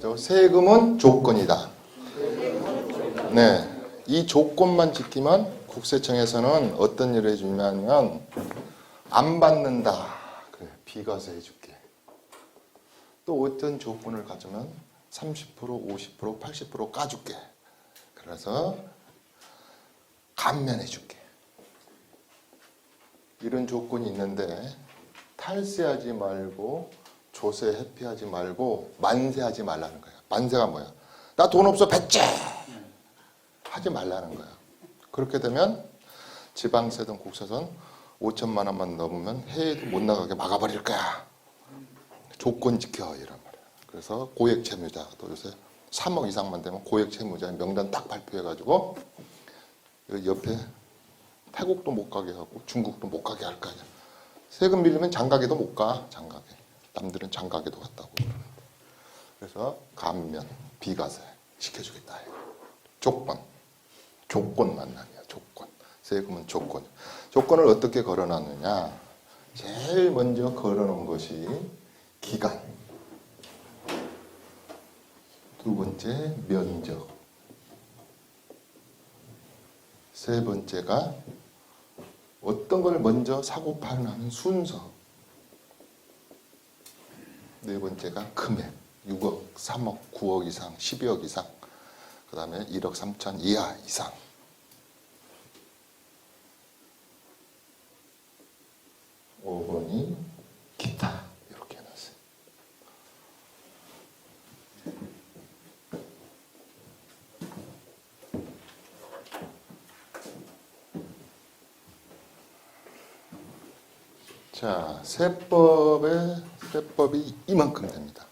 아시죠? 세금은 조건이다. 네, 이 조건만 지키면 국세청에서는 어떤 일을 해주냐면 안 받는다. 그래, 비과세 해줄게. 또 어떤 조건을 가지면 30%, 50%, 80% 까줄게. 그래서 감면해줄게. 이런 조건이 있는데 탈세하지 말고 조세 회피하지 말고 만세하지 말라는 거야. 만세가 뭐야? 나 돈 없어 배째! 하지 말라는 거야. 그렇게 되면 지방세든 국세든 5천만 원만 넘으면 해외도 못 나가게 막아버릴 거야. 조건 지켜 이란 말이야. 그래서 고액 채무자도 요새 3억 이상만 되면 고액 채무자 명단 딱 발표해가지고 옆에 태국도 못 가게 하고 중국도 못 가게 할 거 아니야. 세금 밀리면 장가게도 못 가. 장가게. 남들은 장가게도 갔다고 그러는데. 그래서 감면, 비과세 시켜주겠다. 조건 만남이야. 조건. 세금은 조건. 조건을 어떻게 걸어놨느냐. 제일 먼저 걸어놓은 것이 기간. 두 번째 면적. 세 번째가 어떤 걸 먼저 사고 파는 순서. 네 번째가 금액. 6억, 3억, 9억 이상, 12억 이상. 그 다음에 1억 3천 이하 이상. 5번이 기타. 이렇게 해놨어요. 자, 세법이 이만큼 됩니다.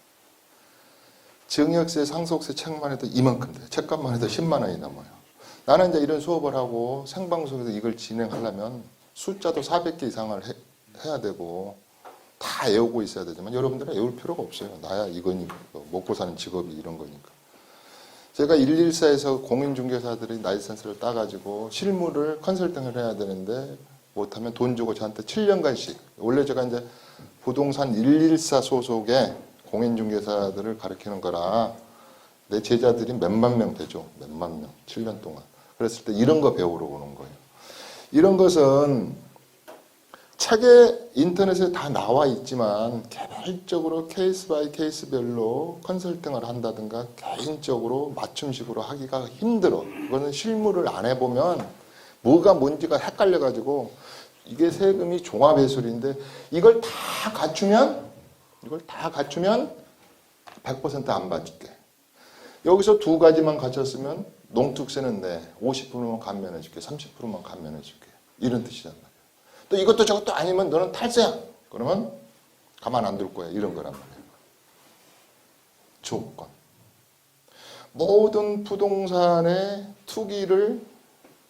증여세, 상속세 책만 해도 이만큼 돼요. 책값만 해도 10만 원이 넘어요. 나는 이제 이런 수업을 하고 생방송에서 이걸 진행하려면 숫자도 400개 이상을 해야 되고 다 외우고 있어야 되지만 여러분들은 외울 필요가 없어요. 나야 이거니까. 먹고 사는 직업이 이런 거니까. 제가 114에서 공인중개사들이 라이선스를 따가지고 실무를 컨설팅을 해야 되는데 못하면 돈 주고 저한테 7년간씩 원래 제가 이제 부동산 114 소속의 공인중개사들을 가르치는 거라 내 제자들이 몇만 명 되죠. 몇만 명. 7년 동안. 그랬을 때 이런 거 배우러 오는 거예요. 이런 것은 책에 인터넷에 다 나와 있지만 개별적으로 케이스 바이 케이스별로 컨설팅을 한다든가 개인적으로 맞춤식으로 하기가 힘들어. 이거는 실무를 안 해보면 뭐가 뭔지가 헷갈려가지고 이게 세금이 종합예술인데 이걸 다 갖추면 100% 안 받을게. 여기서 두 가지만 갖췄으면 농특세는 내 50%만 감면해줄게. 30%만 감면해줄게. 이런 뜻이란 말이야. 또 이것도 저것도 아니면 너는 탈세야. 그러면 가만 안 둘 거야. 이런 거란 말이야. 조건. 모든 부동산의 투기를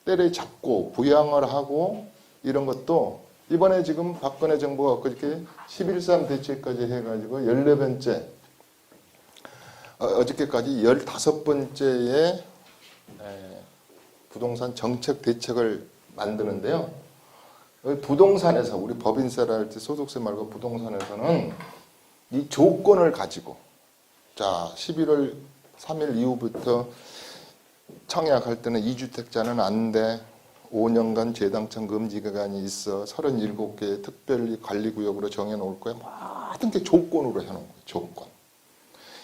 때려잡고 부양을 하고 이런 것도 이번에 지금 박근혜 정부가 엊그저께 11.3 대책까지 해가지고 14번째 어저께까지 15번째의 부동산 정책 대책을 만드는데요. 부동산에서 우리 법인세를 할 때 소득세 말고 부동산에서는 이 조건을 가지고 자 11월 3일 이후부터 청약할 때는 2주택자는 안 돼. 5년간 재당첨 금지 기간이 있어. 37개의 특별히 관리구역으로 정해놓을 거야. 모든 게 조건으로 해놓은 거예요. 조건.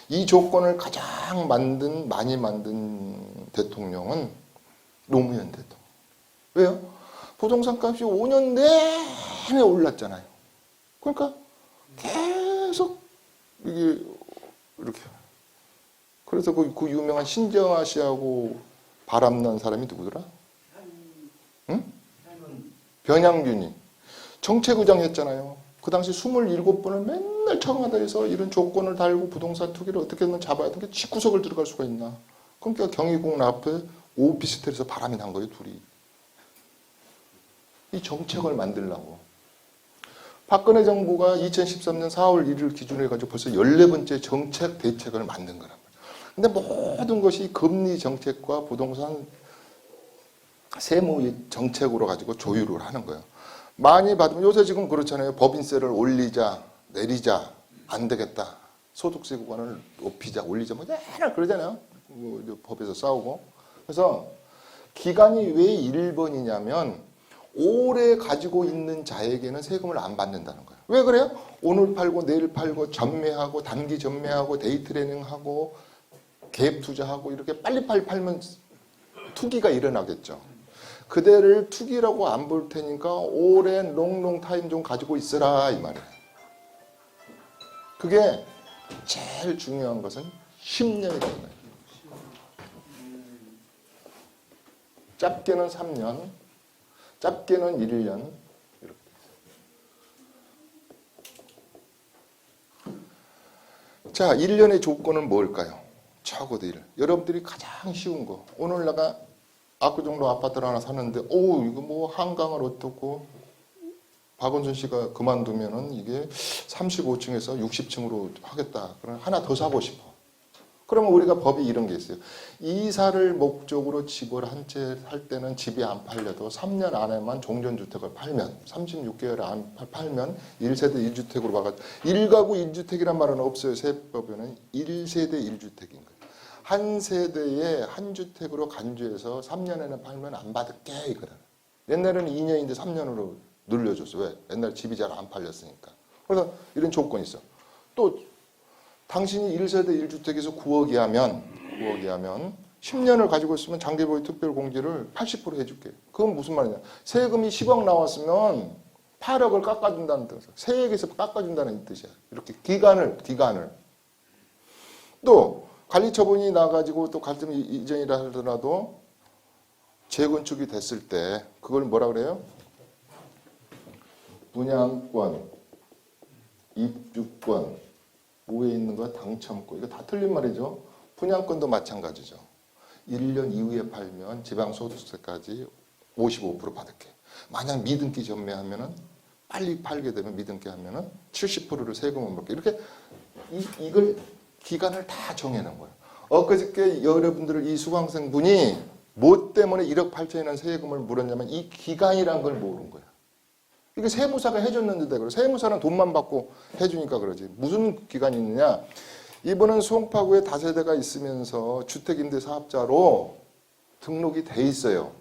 이 조건을 가장 많이 만든 대통령은 노무현 대통령. 왜요? 부동산 값이 5년 내내 올랐잖아요. 그러니까 계속 이게 이렇게. 그래서 그 유명한 신정아 씨하고 바람난 사람이 누구더라? 응? 변양균이 정책의장 했잖아요. 그 당시 27번을 맨날 청와대에서 이런 조건을 달고 부동산 투기를 어떻게든 잡아야 되는 게 집구석을 들어갈 수가 있나. 그러니까 경희궁 앞에 오피스텔에서 바람이 난 거예요. 둘이. 이 정책을 만들려고. 박근혜 정부가 2013년 4월 1일 기준으로 해가지고 벌써 14번째 정책 대책을 만든 거란 말이에요. 근데 모든 것이 금리 정책과 부동산 세무 정책으로 가지고 조율을 하는 거예요. 많이 받으면 요새 지금 그렇잖아요. 법인세를 올리자, 내리자, 안 되겠다. 소득세 구간을 높이자, 올리자, 뭐 맨날 그러잖아요. 뭐 법에서 싸우고. 그래서 기간이 왜 1번이냐면 오래 가지고 있는 자에게는 세금을 안 받는다는 거예요. 왜 그래요? 오늘 팔고 내일 팔고 전매하고 단기 전매하고 데이 트레이닝하고 갭 투자하고 이렇게 빨리빨리 팔면 투기가 일어나겠죠. 그대를 투기라고 안 볼 테니까 오랜 롱롱 타임 좀 가지고 있으라 이 말이에요. 그게 제일 중요한 것은 10년이라는 거예요. 짧게는 3년, 짧게는 1년 이렇게. 자, 1년의 조건은 뭘까요? 적어도 1. 여러분들이 가장 쉬운 거. 오늘 내가 압구정로 아파트를 하나 샀는데 이거 뭐 한강을 어떻고 박원순 씨가 그만두면은 이게 35층에서 60층으로 하겠다. 그럼 하나 더 사고 싶어. 그러면 우리가 법이 이런 게 있어요. 이사를 목적으로 집을 한 채 살 때는 집이 안 팔려도 3년 안에만 종전주택을 팔면 36개월 안 팔면 1세대 1주택으로 봐가지고 1가구 1주택이란 말은 없어요. 세법에는 1세대 1주택인 거예요. 한 세대에 한 주택으로 간주해서 3년에는 팔면 안 받을게 이거는. 옛날에는 2년인데 3년으로 늘려줬어. 왜? 옛날 집이 잘 안 팔렸으니까. 그래서 이런 조건이 있어. 또 당신이 1세대 1주택에서 9억이 하면 10년을 가지고 있으면 장기보유 특별공제를 80% 해줄게. 그건 무슨 말이냐. 세금이 10억 나왔으면 8억을 깎아준다는 뜻이야. 세액에서 깎아준다는 뜻이야. 이렇게 기간을. 또 관리처분이 나가지고 또 갈등 이전이라 하더라도 재건축이 됐을 때 그걸 뭐라 그래요? 분양권, 입주권, 뭐에 있는 거야? 당첨권. 이거 다 틀린 말이죠. 분양권도 마찬가지죠. 1년 이후에 팔면 지방소득세까지 55% 받을게. 만약 미등기 전매하면은 빨리 팔게 되면 미등기 하면은 70%를 세금을 먹게. 이렇게 이걸 기간을 다 정해놓은 거예요. 엊그저께 여러분들 이 수강생분이 뭐 때문에 1억 8천이라는 세금을 물었냐면 이 기간이란 걸 모르는 거예요. 이게 세무사가 해줬는데 그래. 세무사는 돈만 받고 해주니까 그러지. 무슨 기간이 있느냐. 이분은 송파구에 다세대가 있으면서 주택임대사업자로 등록이 돼 있어요.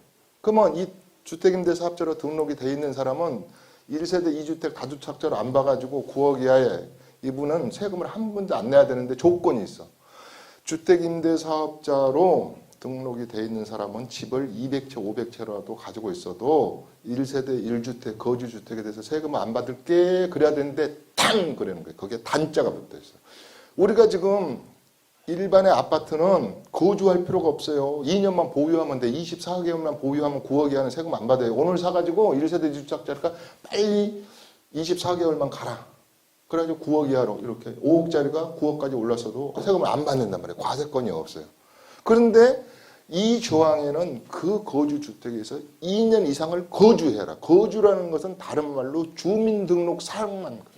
그러면 이 주택임대사업자로 등록이 돼 있는 사람은 1세대 2주택 다주택자로 안 봐가지고 9억 이하에 이분은 세금을 한 번도 안 내야 되는데 조건이 있어. 주택임대사업자로 등록이 돼 있는 사람은 집을 200채, 500채라도 가지고 있어도 1세대 1주택, 거주주택에 대해서 세금을 안 받을게 그래야 되는데 탕! 그러는 거예요. 거기에 단자가 붙어 있어요. 우리가 지금 일반의 아파트는 거주할 필요가 없어요. 2년만 보유하면 돼. 24개월만 보유하면 9억 이하는 세금 안 받아요. 오늘 사가지고 1세대 1주택자니까 빨리 24개월만 가라. 그래가지고 9억 이하로 이렇게 5억짜리가 9억까지 올랐어도 세금을 안 받는단 말이에요. 과세권이 없어요. 그런데 이 조항에는 그 거주주택에서 2년 이상을 거주해라. 거주라는 것은 다른 말로 주민등록 사용만 거예요.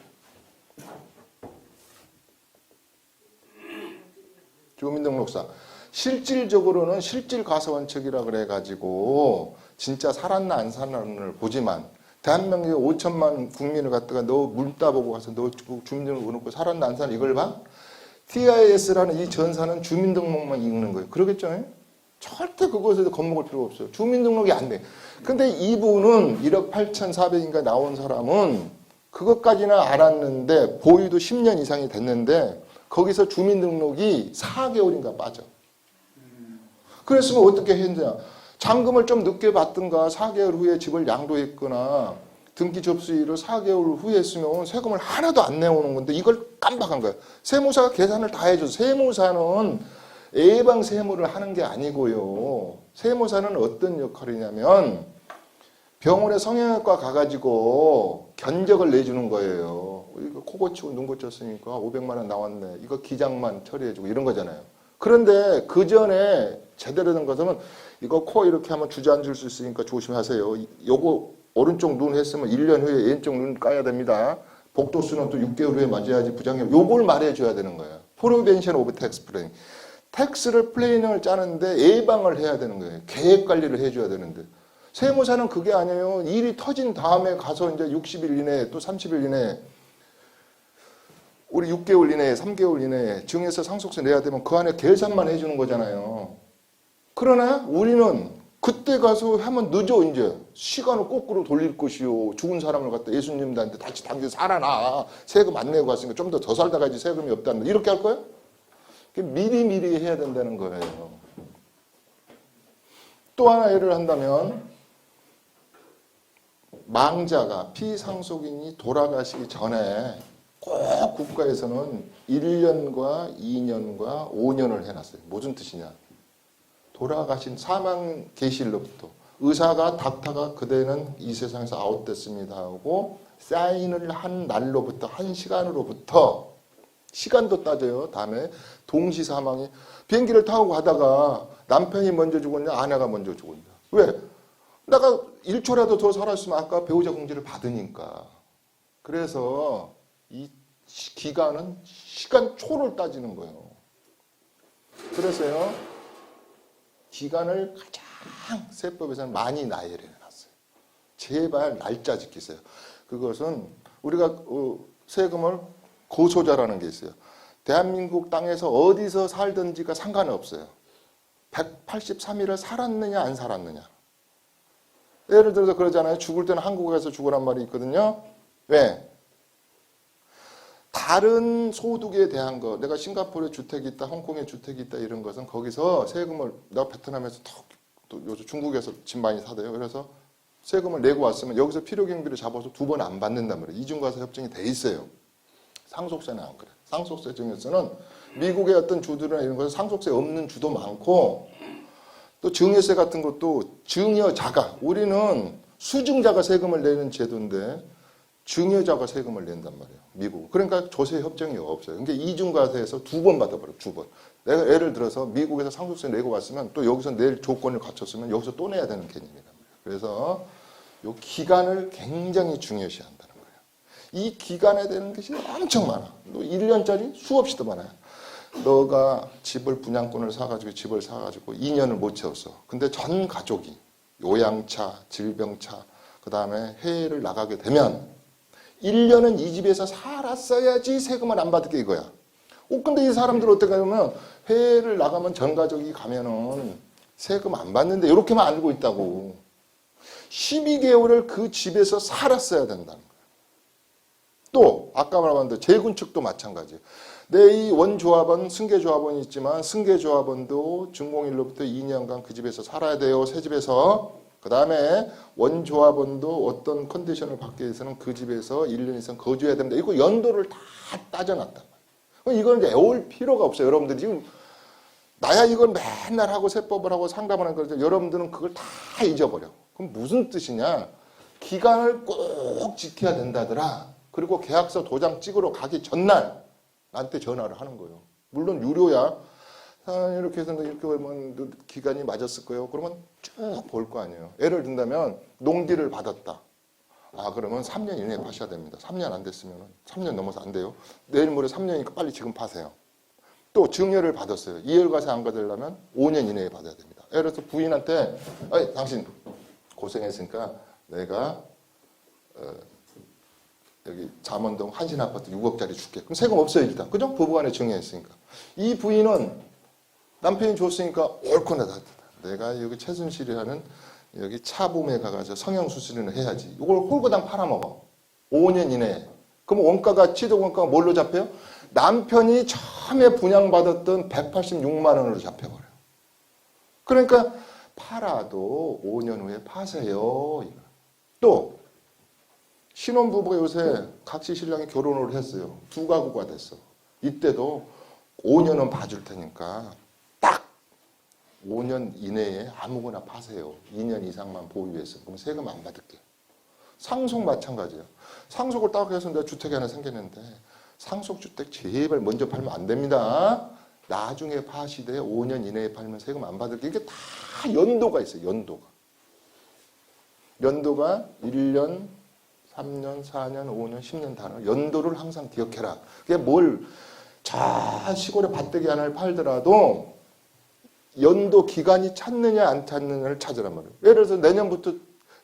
주민등록사. 실질적으로는 실질과세원칙이라 그래가지고 진짜 살았나 안 살았나를 보지만 대한민국에 5천만 국민을 갖다가 너 문따 보고 가서 너 주민등록 넣고 살았나 안 살았나 이걸 봐? TIS라는 이 전사는 주민등록만 읽는 거예요. 그러겠죠? 절대 그것에도 겁먹을 필요가 없어요. 주민등록이 안 돼. 근데 이분은 1억 8,400인가 나온 사람은 그것까지는 알았는데 보유도 10년 이상이 됐는데 거기서 주민등록이 4개월인가 빠져. 그랬으면 어떻게 했냐. 잔금을 좀 늦게 받든가 4개월 후에 집을 양도했거나 등기 접수일을 4개월 후에 했으면 세금을 하나도 안 내오는 건데 이걸 깜빡한 거예요. 세무사가 계산을 다 해줘서 세무사는 예방 세무를 하는 게 아니고요. 세무사는 어떤 역할이냐면 병원에 성형외과 가가지고 견적을 내주는 거예요. 이거 코 고치고 눈 고쳤으니까 500만 원 나왔네. 이거 기장만 처리해주고 이런 거잖아요. 그런데 그 전에 제대로 된 것은 이거 코 이렇게 하면 주저앉을 수 있으니까 조심하세요. 요거 오른쪽 눈 했으면 1년 후에 왼쪽 눈 까야 됩니다. 복도수는 또 6개월 후에 맞아야지 부장님. 요걸 말해줘야 되는 거예요. 프리벤션 오브 텍스 플래닝. 텍스를 플래닝을 짜는데 예방을 해야 되는 거예요. 계획 관리를 해줘야 되는데. 세무사는 그게 아니에요. 일이 터진 다음에 가서 이제 60일 이내에 또 30일 이내에 우리 6개월 이내에 3개월 이내에 증여세 상속세 내야 되면 그 안에 계산만 해주는 거잖아요. 그러나 우리는 그때 가서 하면 늦어. 이제 시간을 거꾸로 돌릴 것이요. 죽은 사람을 갖다 예수님한테 다시 당겨 살아나. 세금 안 내고 갔으니까 좀 더 살다 가지 세금이 없다는 이렇게 할 거예요? 미리미리 해야 된다는 거예요. 또 하나 예를 한다면 망자가 피상속인이 돌아가시기 전에 꼭 국가에서는 1년과 2년과 5년을 해놨어요. 무슨 뜻이냐? 돌아가신 사망 계시일로부터 의사가 닥터가 그대는 이 세상에서 아웃됐습니다 하고 사인을 한 날로부터 한 시간으로부터 시간도 따져요. 다음에 동시 사망이 비행기를 타고 가다가 남편이 먼저 죽었냐 아내가 먼저 죽었냐. 왜? 내가 1초라도 더 살았으면 아까 배우자 공제를 받으니까. 그래서 이 기간은 시간 초를 따지는 거예요. 그래서요. 기간을 가장 세법에서는 많이 나열해 놨어요. 제발 날짜 지키세요. 그것은 우리가 세금을 고소자라는 게 있어요. 대한민국 땅에서 어디서 살든지가 상관없어요. 183일을 살았느냐 안 살았느냐. 예를 들어서 그러잖아요. 죽을 때는 한국에서 죽으란 말이 있거든요. 왜? 다른 소득에 대한 거, 내가 싱가포르에 주택이 있다, 홍콩에 주택이 있다 이런 것은 거기서 세금을, 내가 베트남에서 또 요즘 중국에서 집 많이 사대요. 그래서 세금을 내고 왔으면 여기서 필요경비를 잡아서 2번 안 받는단 말이에요. 이중과세 협정이 돼 있어요. 상속세는 안 그래. 상속세 증여세는 미국의 어떤 주들이나 이런 것은 상속세 없는 주도 많고 또 증여세 같은 것도 증여자가, 우리는 수증자가 세금을 내는 제도인데 증여자가 세금을 낸단 말이에요. 미국. 그러니까 조세 협정이 없어요. 그러니까 이중과세에서 2번 받아버려요. 2번. 내가 예를 들어서 미국에서 상속세 내고 왔으면 또 여기서 낼 조건을 갖췄으면 여기서 또 내야 되는 개념이란 말이에요. 그래서 이 기간을 굉장히 중요시한다는 거예요. 이 기간에 대한 것이 엄청 많아. 1년짜리 수없이 더 많아요. 너가 집을 분양권을 사가지고 집을 사가지고 2년을 못 채웠어. 근데 전 가족이 요양차, 질병차, 그 다음에 해외를 나가게 되면 1년은 이 집에서 살았어야지 세금을 안 받을 게 이거야. 근데 이 사람들 어떻게 하면 해외를 나가면 전 가족이 가면은 세금 안 받는데 이렇게만 알고 있다고. 12개월을 그 집에서 살았어야 된다는 거야. 또 아까 말한 재건축도 마찬가지예요. 내 이 원조합원, 승계조합원이 있지만 승계조합원도 준공일로부터 2년간 그 집에서 살아야 돼요. 새 집에서. 그 다음에 원조합원도 어떤 컨디션을 받기 위해서는 그 집에서 1년 이상 거주해야 됩니다. 이거 연도를 다 따져놨단 말이에요. 이건 이제 애올 필요가 없어요. 여러분들이 지금 나야 이걸 맨날 하고 세법을 하고 상담을 하는 거죠. 여러분들은 그걸 다 잊어버려. 그럼 무슨 뜻이냐? 기간을 꼭 지켜야 된다더라. 그리고 계약서 도장 찍으러 가기 전날 나한테 전화를 하는 거예요. 물론 유료야. 이렇게 해서 이렇게 보면 기간이 맞았을 거예요. 그러면 쭉 볼 거 아니에요. 예를 든다면 농지를 받았다. 그러면 3년 이내에 파셔야 됩니다. 3년 안 됐으면 3년 넘어서 안 돼요. 내일 모레 3년이니까 빨리 지금 파세요. 또 증여를 받았어요. 2열과세 안 받으려면 5년 이내에 받아야 됩니다. 예를 들어서 부인한테 당신 고생했으니까 내가 여기 잠원동 한신아파트 6억짜리 줄게. 그럼 세금 없어요 일단. 그죠? 부부간에 증여했으니까. 이 부인은 남편이 줬으니까 옳고 내가 여기 최순실이라는 여기 차범에 가가지고 성형수술을 해야지. 이걸 홀고당 팔아먹어. 5년 이내에. 그럼 원가가 취득 원가가 뭘로 잡혀요? 남편이 처음에 분양받았던 186만 원으로 잡혀버려요. 그러니까 팔아도 5년 후에 파세요. 또 신혼부부가 요새 각시 신랑이 결혼을 했어요. 2가구가 됐어. 이때도 5년은 봐줄 테니까 딱 5년 이내에 아무거나 파세요. 2년 이상만 보유해서. 그럼 세금 안 받을게요. 상속 마찬가지예요. 상속을 딱 해서 내가 주택이 하나 생겼는데 상속주택 제발 먼저 팔면 안 됩니다. 나중에 파시되 5년 이내에 팔면 세금 안 받을게요. 이게 다 연도가 있어요. 연도가 1년, 3년, 4년, 5년, 10년 단어. 연도를 항상 기억해라. 그게 뭘 저 시골에 밭대기 하나를 팔더라도 연도 기간이 찼느냐 안 찼느냐를 찾으란 말이에요. 예를 들어서 내년부터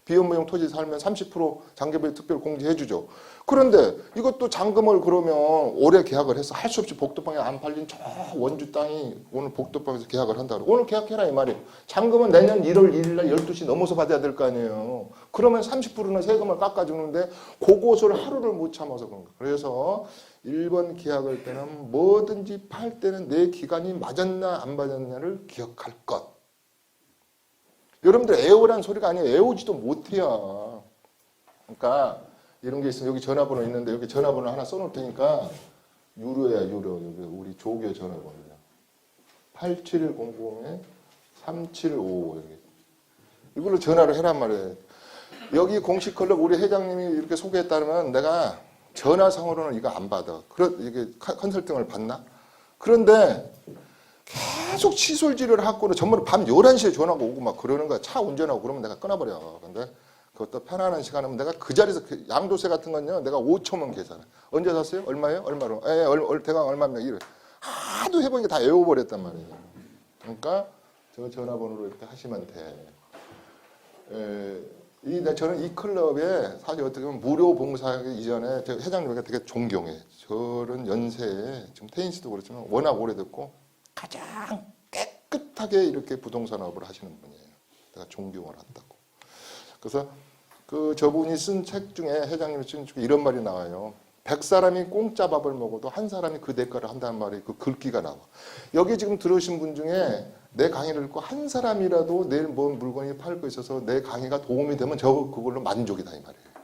비현무용 토지 살면 30% 장개별 특별 공제해주죠. 그런데 이것도 잔금을 그러면 올해 계약을 해서 할 수 없이 복도방에 안 팔린 저 원주 땅이 오늘 복도방에서 계약을 한다. 오늘 계약해라 이 말이에요. 잔금은 내년 1월 1일 날 12시 넘어서 받아야 될 거 아니에요. 그러면 30%는 세금을 깎아주는데 그것을 하루를 못 참아서 그런 거예요. 그래서 1번 계약할 때는 뭐든지 팔 때는 내 기간이 맞았나 안 맞았나를 기억할 것. 여러분들 애호란 소리가 아니에요. 애호지도 못해요. 그러니까 이런 게 있으면 여기 전화번호 있는데 여기 전화번호 하나 써놓을 테니까 유료야 유료. 여기 우리 조교 전화번호야. 8700-3755 여기. 이걸로 전화를 해란 말이에요. 여기 공식 클럽 우리 회장님이 이렇게 소개했다면 내가 전화상으로는 이거 안 받아. 이게 컨설팅을 받나? 그런데 계속 칫솔질을 하고는 전부 밤 11시에 전화가 오고 막 그러는 거야. 차 운전하고 그러면 내가 끊어버려. 근데 그것도 편안한 시간이면 내가 그 자리에서 양도세 같은 건요. 내가 5초만 계산해. 언제 샀어요? 얼마예요? 얼마로? 대강 얼마입니다. 이래. 하도 해보니까 다 외워버렸단 말이에요. 그러니까 저 전화번호로 이렇게 하시면 돼. 저는 이 클럽에 사실 어떻게 보면 무료 봉사하기 이전에 제가 회장님에게 되게 존경해. 저런 연세에 지금 테니스도 그렇지만 워낙 오래됐고 가장 깨끗하게 이렇게 부동산업을 하시는 분이에요. 내가 존경을 한다고. 그래서 저분이 쓴 책 중에 회장님이 쓴 책에 이런 말이 나와요. 100사람이 공짜 밥을 먹어도 한 사람이 그 대가를 한다는 말이 그 글귀가 나와. 여기 지금 들으신 분 중에 내 강의를 듣고 한 사람이라도 내일 뭐 물건이 팔고 있어서 내 강의가 도움이 되면 그걸로 만족이다 이 말이에요.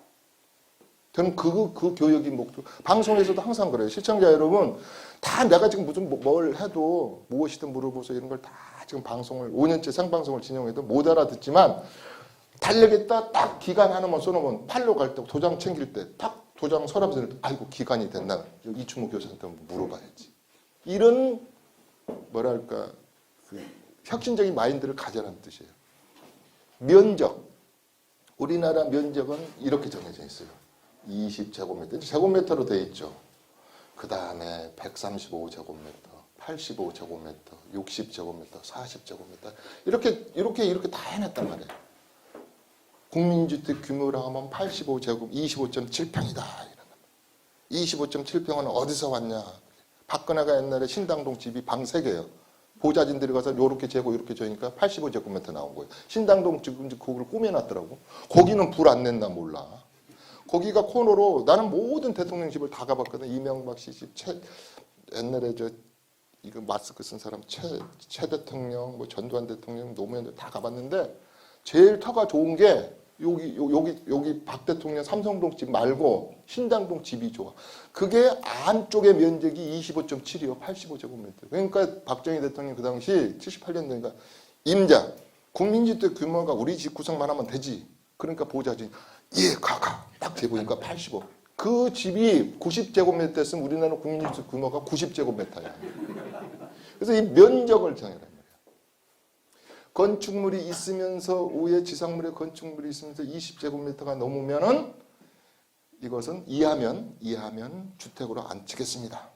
저는 그 교육이 목표. 방송에서도 항상 그래요. 시청자 여러분, 다 내가 지금 무슨 뭘 해도 무엇이든 물어보세요. 이런 걸 다 지금 방송을 5년째 생방송을 진행해도 못 알아듣지만 달력에다 딱 기간 하나만 써놓으면 팔로 갈 때 도장 챙길 때 딱 도장 서랍에 아이고 기간이 됐나 이충무 교수한테 한번 물어봐야지. 이런 뭐랄까 혁신적인 마인드를 가져라는 뜻이에요. 면적. 우리나라 면적은 이렇게 정해져 있어요. 20제곱미터. 제곱미터로 되어 있죠. 그 다음에 135제곱미터, 85제곱미터, 60제곱미터, 40제곱미터. 이렇게 다 해놨단 말이에요. 국민주택 규모로 하면 85제곱, 25.7평이다. 25.7평은 어디서 왔냐. 박근혜가 옛날에 신당동 집이 방 3개예요. 보좌진들이 가서 요렇게 재고 이렇게 재니까 85제곱미터 나온 거예요. 신당동 지금 그걸 꾸며놨더라고. 거기는 불 안 낸다 몰라. 거기가 코너로 나는 모든 대통령 집을 다 가봤거든. 이명박 씨 집, 옛날에 이거 마스크 쓴 사람 최 대통령, 뭐 전두환 대통령, 노무현 다 가봤는데 제일 터가 좋은 게 여기 박 대통령 삼성동 집 말고 신당동 집이 좋아. 그게 안쪽의 면적이 25.7이요. 85제곱미터. 그러니까 박정희 대통령 그 당시 78년도니까 임자 국민주택 규모가 우리 집 구성만 하면 되지. 그러니까 보좌진 가. 딱 재보니까 85. 그 집이 90제곱미터 됐으면 우리나라 국민주택 규모가 90제곱미터야. 그래서 이 면적을 정해라. 건축물이 있으면서 위에 지상물에 건축물이 있으면서 20제곱미터가 넘으면은 이것은 이하면 주택으로 안 치겠습니다.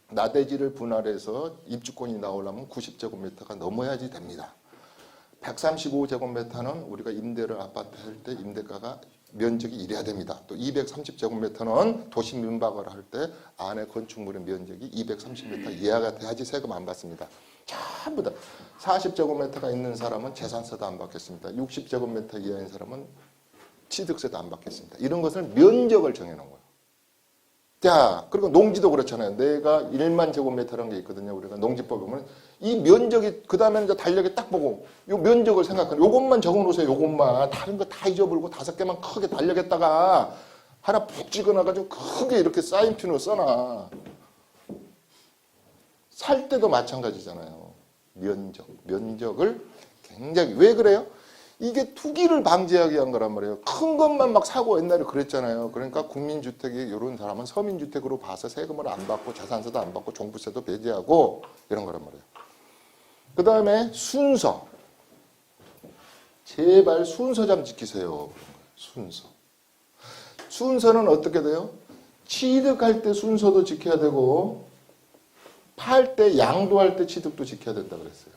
나대지를 분할해서 입주권이 나오려면 90제곱미터가 넘어야지 됩니다. 135제곱미터는 우리가 임대를 아파트 할 때 임대가가 면적이 이래야 됩니다. 또 230제곱미터는 도시 민박을 할 때 안에 건축물의 면적이 230m 이하가 돼야지 세금 안 받습니다. 전부 다 40제곱미터가 있는 사람은 재산세도 안 받겠습니다. 60제곱미터 이하인 사람은 취득세도 안 받겠습니다. 이런 것을 면적을 정해놓은 거예요. 자, 그리고 농지도 그렇잖아요. 내가 1만 제곱미터라는 게 있거든요. 우리가 농지법 보면 이 면적이 그 다음에 이제 달력에 딱 보고 요 면적을 생각하는 요것만 적어놓으세요. 요것만 다른 거 다 잊어버리고 5개만 크게 달력에다가 하나 푹 찍어놔가지고 크게 이렇게 사인펜으로 써놔. 살 때도 마찬가지잖아요. 면적을 굉장히 왜 그래요? 이게 투기를 방지하기 위한 거란 말이에요. 큰 것만 막 사고 옛날에 그랬잖아요. 그러니까 국민주택이 이런 사람은 서민주택으로 봐서 세금을 안 받고 재산세도 안 받고 종부세도 배제하고 이런 거란 말이에요. 그 다음에 순서. 제발 순서 좀 지키세요. 순서. 순서는 어떻게 돼요? 취득할 때 순서도 지켜야 되고 팔 때 양도할 때 취득도 지켜야 된다 그랬어요.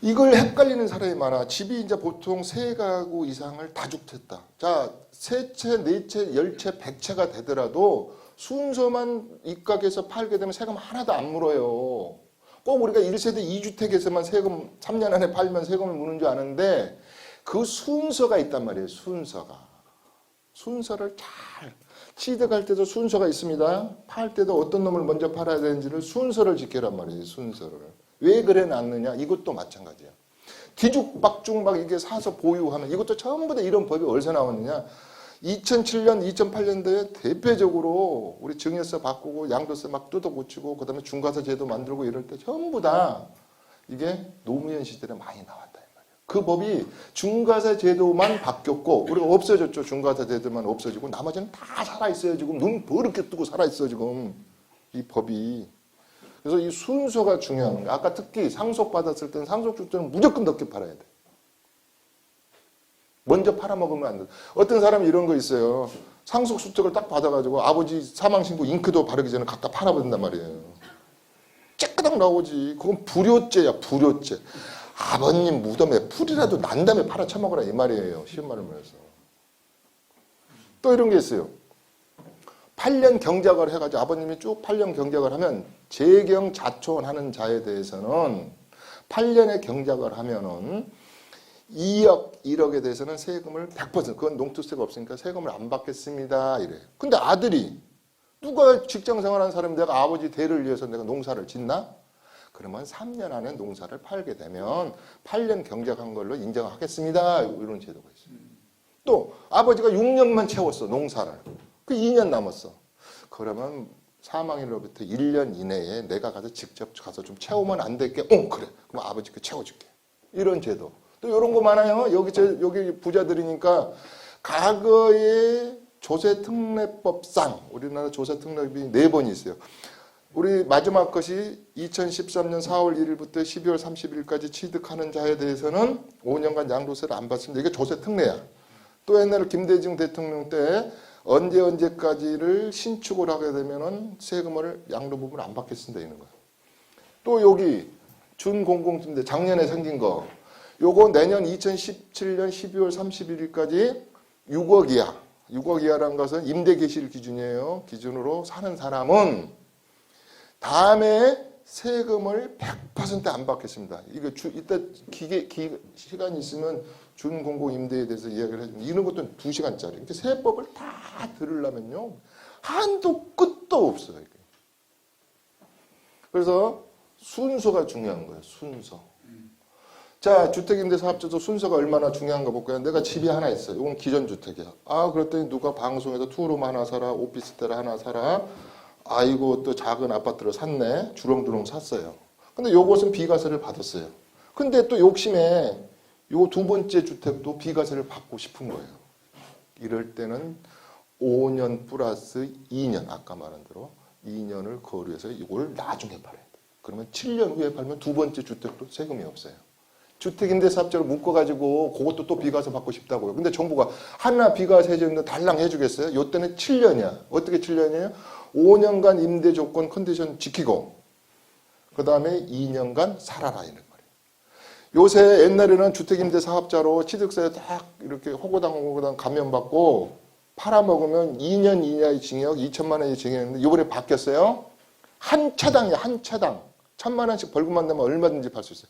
이걸 헷갈리는 사람이 많아. 집이 이제 보통 3가구 이상을 다주택다. 자, 3채, 4채, 10채, 100채가 되더라도 순서만 입각해서 팔게 되면 세금 하나도 안 물어요. 꼭 우리가 1세대 2주택에서만 세금 3년 안에 팔면 세금을 무는 줄 아는데 그 순서가 있단 말이에요. 순서가. 순서를 잘 취득할 때도 순서가 있습니다. 팔 때도 어떤 놈을 먼저 팔아야 되는지를 순서를 지켜란 말이에요. 순서를. 왜 그래 놨느냐? 이것도 마찬가지야. 뒤죽박죽 막 이게 사서 보유하면 이것도 전부 다 이런 법이 어디서 나왔느냐? 2007년, 2008년도에 대표적으로 우리 증여세 바꾸고 양도세 막 뜯어 고치고 그다음에 중과세 제도 만들고 이럴 때 전부 다 이게 노무현 시절에 많이 나왔다 이 말이에요. 그 법이 중과세 제도만 바뀌었고 우리가 없어졌죠. 중과세 제도만 없어지고 나머지는 다 살아 있어요. 지금 눈 버릇게 뜨고 살아 있어 지금 이 법이. 그래서 이 순서가 중요한 거예요. 아까 특히 상속 받았을 때는 상속주택은 무조건 넓게 팔아야 돼. 먼저 팔아먹으면 안 돼. 어떤 사람이 이런 거 있어요. 상속수택을 딱 받아가지고 아버지 사망신고 잉크도 바르기 전에 갖다 팔아버린단 말이에요. 째끄덕 나오지. 그건 불효죄야, 불효죄. 아버님 무덤에 풀이라도 난 다음에 팔아쳐먹으라 이 말이에요. 쉬운 말을 말해서. 또 이런 게 있어요. 8년 경작을 해가지고 아버님이 쭉 8년 경작을 하면 재경 자촌하는 자에 대해서는 8년의 경작을 하면은 2억, 1억에 대해서는 세금을 100% 그건 농투세가 없으니까 세금을 안 받겠습니다. 이래요. 근데 아들이 누가 직장생활하는 사람이 내가 아버지 대를 위해서 내가 농사를 짓나? 그러면 3년 안에 농사를 팔게 되면 8년 경작한 걸로 인정하겠습니다. 이런 제도가 있어요. 또 아버지가 6년만 채웠어. 농사를. 그 2년 남았어. 그러면 사망일로부터 1년 이내에 내가 가서 직접 가서 좀 채우면 안 될게? 그래. 그럼 아버지께 채워줄게. 이런 제도. 또 이런 거 많아요. 여기 부자들이니까 과거에 조세특례법상 우리나라 조세특례법이 4번이 있어요. 우리 마지막 것이 2013년 4월 1일부터 12월 30일까지 취득하는 자에 대해서는 5년간 양도세를 안 받습니다. 이게 조세특례야. 또 옛날에 김대중 대통령 때 언제까지를 신축을 하게 되면은 세금을 양도 부분 안 받겠습니다. 이런 거예요. 또 여기 준공공임대 작년에 생긴 거. 요거 내년 2017년 12월 31일까지 6억 이하. 6억 이하라는 것은 임대 계실 기준이에요. 기준으로 사는 사람은 다음에 세금을 100% 안 받겠습니다. 이거 이따 시간이 있으면 준공공 임대에 대해서 이야기를 해줍니다. 이런 것도 2시간짜리. 이렇게 세법을 다 들으려면요. 한도 끝도 없어요. 이게. 그래서 순서가 중요한 거예요. 순서. 자, 주택임대사업자도 순서가 얼마나 중요한가 볼까요? 내가 집이 하나 있어요. 이건 기존주택이야. 그랬더니 누가 방송에서 투룸 하나 사라, 오피스텔 하나 사라. 아이고 또 작은 아파트를 샀네. 주렁주렁 샀어요. 근데 요것은 비과세를 받았어요. 근데 또 욕심에 요 2번째 주택도 비과세를 받고 싶은 거예요. 이럴 때는 5년 플러스 2년, 아까 말한 대로 2년을 거류해서 이걸 나중에 팔아야 돼. 그러면 7년 후에 팔면 2번째 주택도 세금이 없어요. 주택임대사업자로 묶어가지고 그것도 또 비과세 받고 싶다고요. 근데 정부가 하나 비과세 해주는데 달랑 해주겠어요? 요때는 7년이야. 어떻게 7년이에요? 5년간 임대 조건 컨디션 지키고 그 다음에 2년간 살아라 이런 거예요. 요새 옛날에는 주택임대사업자로 취득세에 딱 이렇게 호고당 감면받고 팔아먹으면 2년 이하의 징역 2천만 원의 징역인데 이번에 바뀌었어요. 한 차당이야. 한 차당. 1,000만 원씩 벌금만 내면 얼마든지 팔 수 있어요.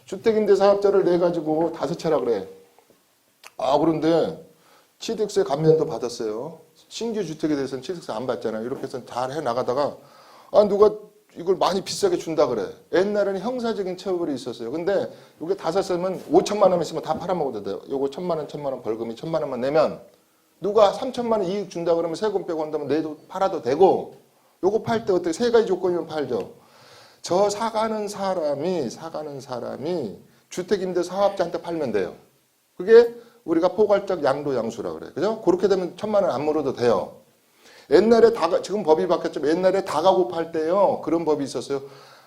주택임대사업자를 내가지고 5채라 그래. 그런데 취득세 감면도 받았어요. 신규 주택에 대해서는 취득세 안 받잖아요. 이렇게 해서 잘 해나가다가 누가 이걸 많이 비싸게 준다 그래. 옛날에는 형사적인 처벌이 있었어요. 근데 이게 5채면 5천만 원 있으면 다 팔아먹어도 돼요. 요거 1,000만 원 벌금이 1,000만 원만 내면 누가 3천만 원 이익 준다 그러면 세금 빼고 한다면 내도 팔아도 되고 요거 팔 때 어떻게 3가지 조건이면 팔죠. 저 사가는 사람이 주택임대 사업자한테 팔면 돼요. 그게 우리가 포괄적 양도 양수라 그래요. 그죠? 그렇게 되면 1,000만 원 안 물어도 돼요. 옛날에 지금 법이 바뀌었지만 옛날에 다가구 팔 때요. 그런 법이 있었어요.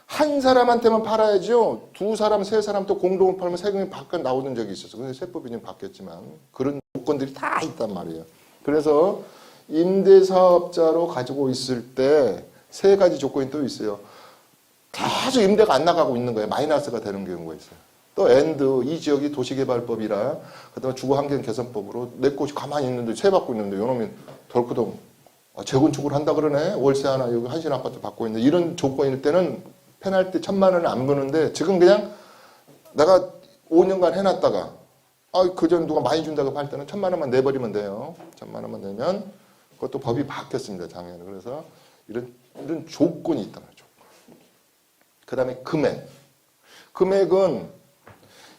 한 사람한테만 팔아야죠. 2사람, 3사람 또 공동으로 팔면 세금이 바꿔 나오는 적이 있었어요. 근데 세법이 좀 바뀌었지만 그런 조건들이 다 있단 말이에요. 그래서 임대사업자로 가지고 있을 때 3가지 조건이 또 있어요. 계속 임대가 안 나가고 있는 거예요. 마이너스가 되는 경우가 있어요. 또 앤드 이 지역이 도시개발법이라 그다음에 주거환경개선법으로 내 곳이 가만히 있는데 세 받고 있는데 요놈이 덜크덩 재건축을 한다 그러네. 월세 하나 여기 한신 아파트 받고 있는데 이런 조건일 때는 페널티 1,000만 원을 안 부는데 지금 그냥 내가 5년간 해놨다가 그전 누가 많이 준다고 할 때는 1,000만 원만 내버리면 돼요. 1,000만 원만 내면 그것도 법이 바뀌었습니다. 작년에. 그래서 이런 조건이 있단 말이죠. 그 다음에 금액은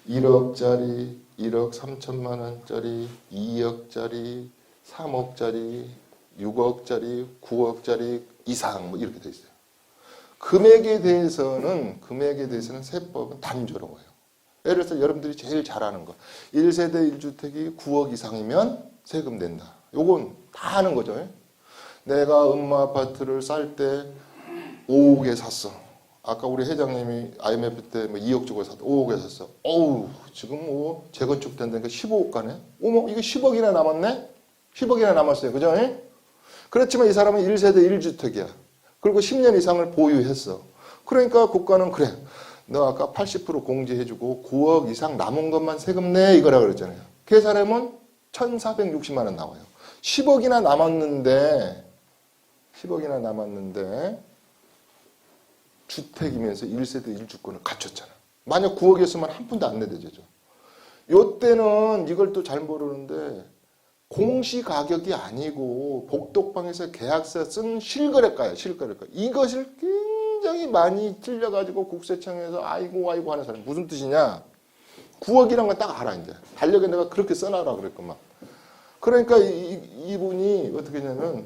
1억짜리, 1억 3천만 원짜리, 2억짜리, 3억짜리, 6억짜리, 9억짜리 이상 뭐 이렇게 돼 있어요. 금액에 대해서는 세법은 단조로워요. 예를 들어서 여러분들이 제일 잘 아는 거 1세대 1주택이 9억 이상이면 세금 낸다. 요건 다 아는 거죠. 내가 엄마 아파트를 쌀 때 5억에 샀어. 아까 우리 회장님이 IMF 때 뭐 2억 주고 샀다. 5억에 샀어. 어우, 지금 뭐 재건축 된다니까 15억 가네. 어머, 이거 10억이나 남았네? 10억이나 남았어요. 그죠? 그렇지만 이 사람은 1세대 1주택이야. 그리고 10년 이상을 보유했어. 그러니까 국가는 그래. 너 아까 80% 공제해주고 9억 이상 남은 것만 세금 내 이거라 그랬잖아요. 계산하면 1,460만 원 나와요. 10억이나 남았는데 주택이면서 1세대 1주권을 갖췄잖아. 만약 9억이었으면 한 푼도 안 내대죠. 요때는 이걸 또 잘 모르는데 공시가격이 아니고 복덕방에서 계약서 쓴 실거래가예요. 실거래가. 이것을 굉장히 많이 틀려가지고 국세청에서 아이고 하는 사람. 무슨 뜻이냐. 9억이란 건 딱 알아 이제. 달력에 내가 그렇게 써놔라 그랬구만. 그러니까 이분이 어떻게 했냐면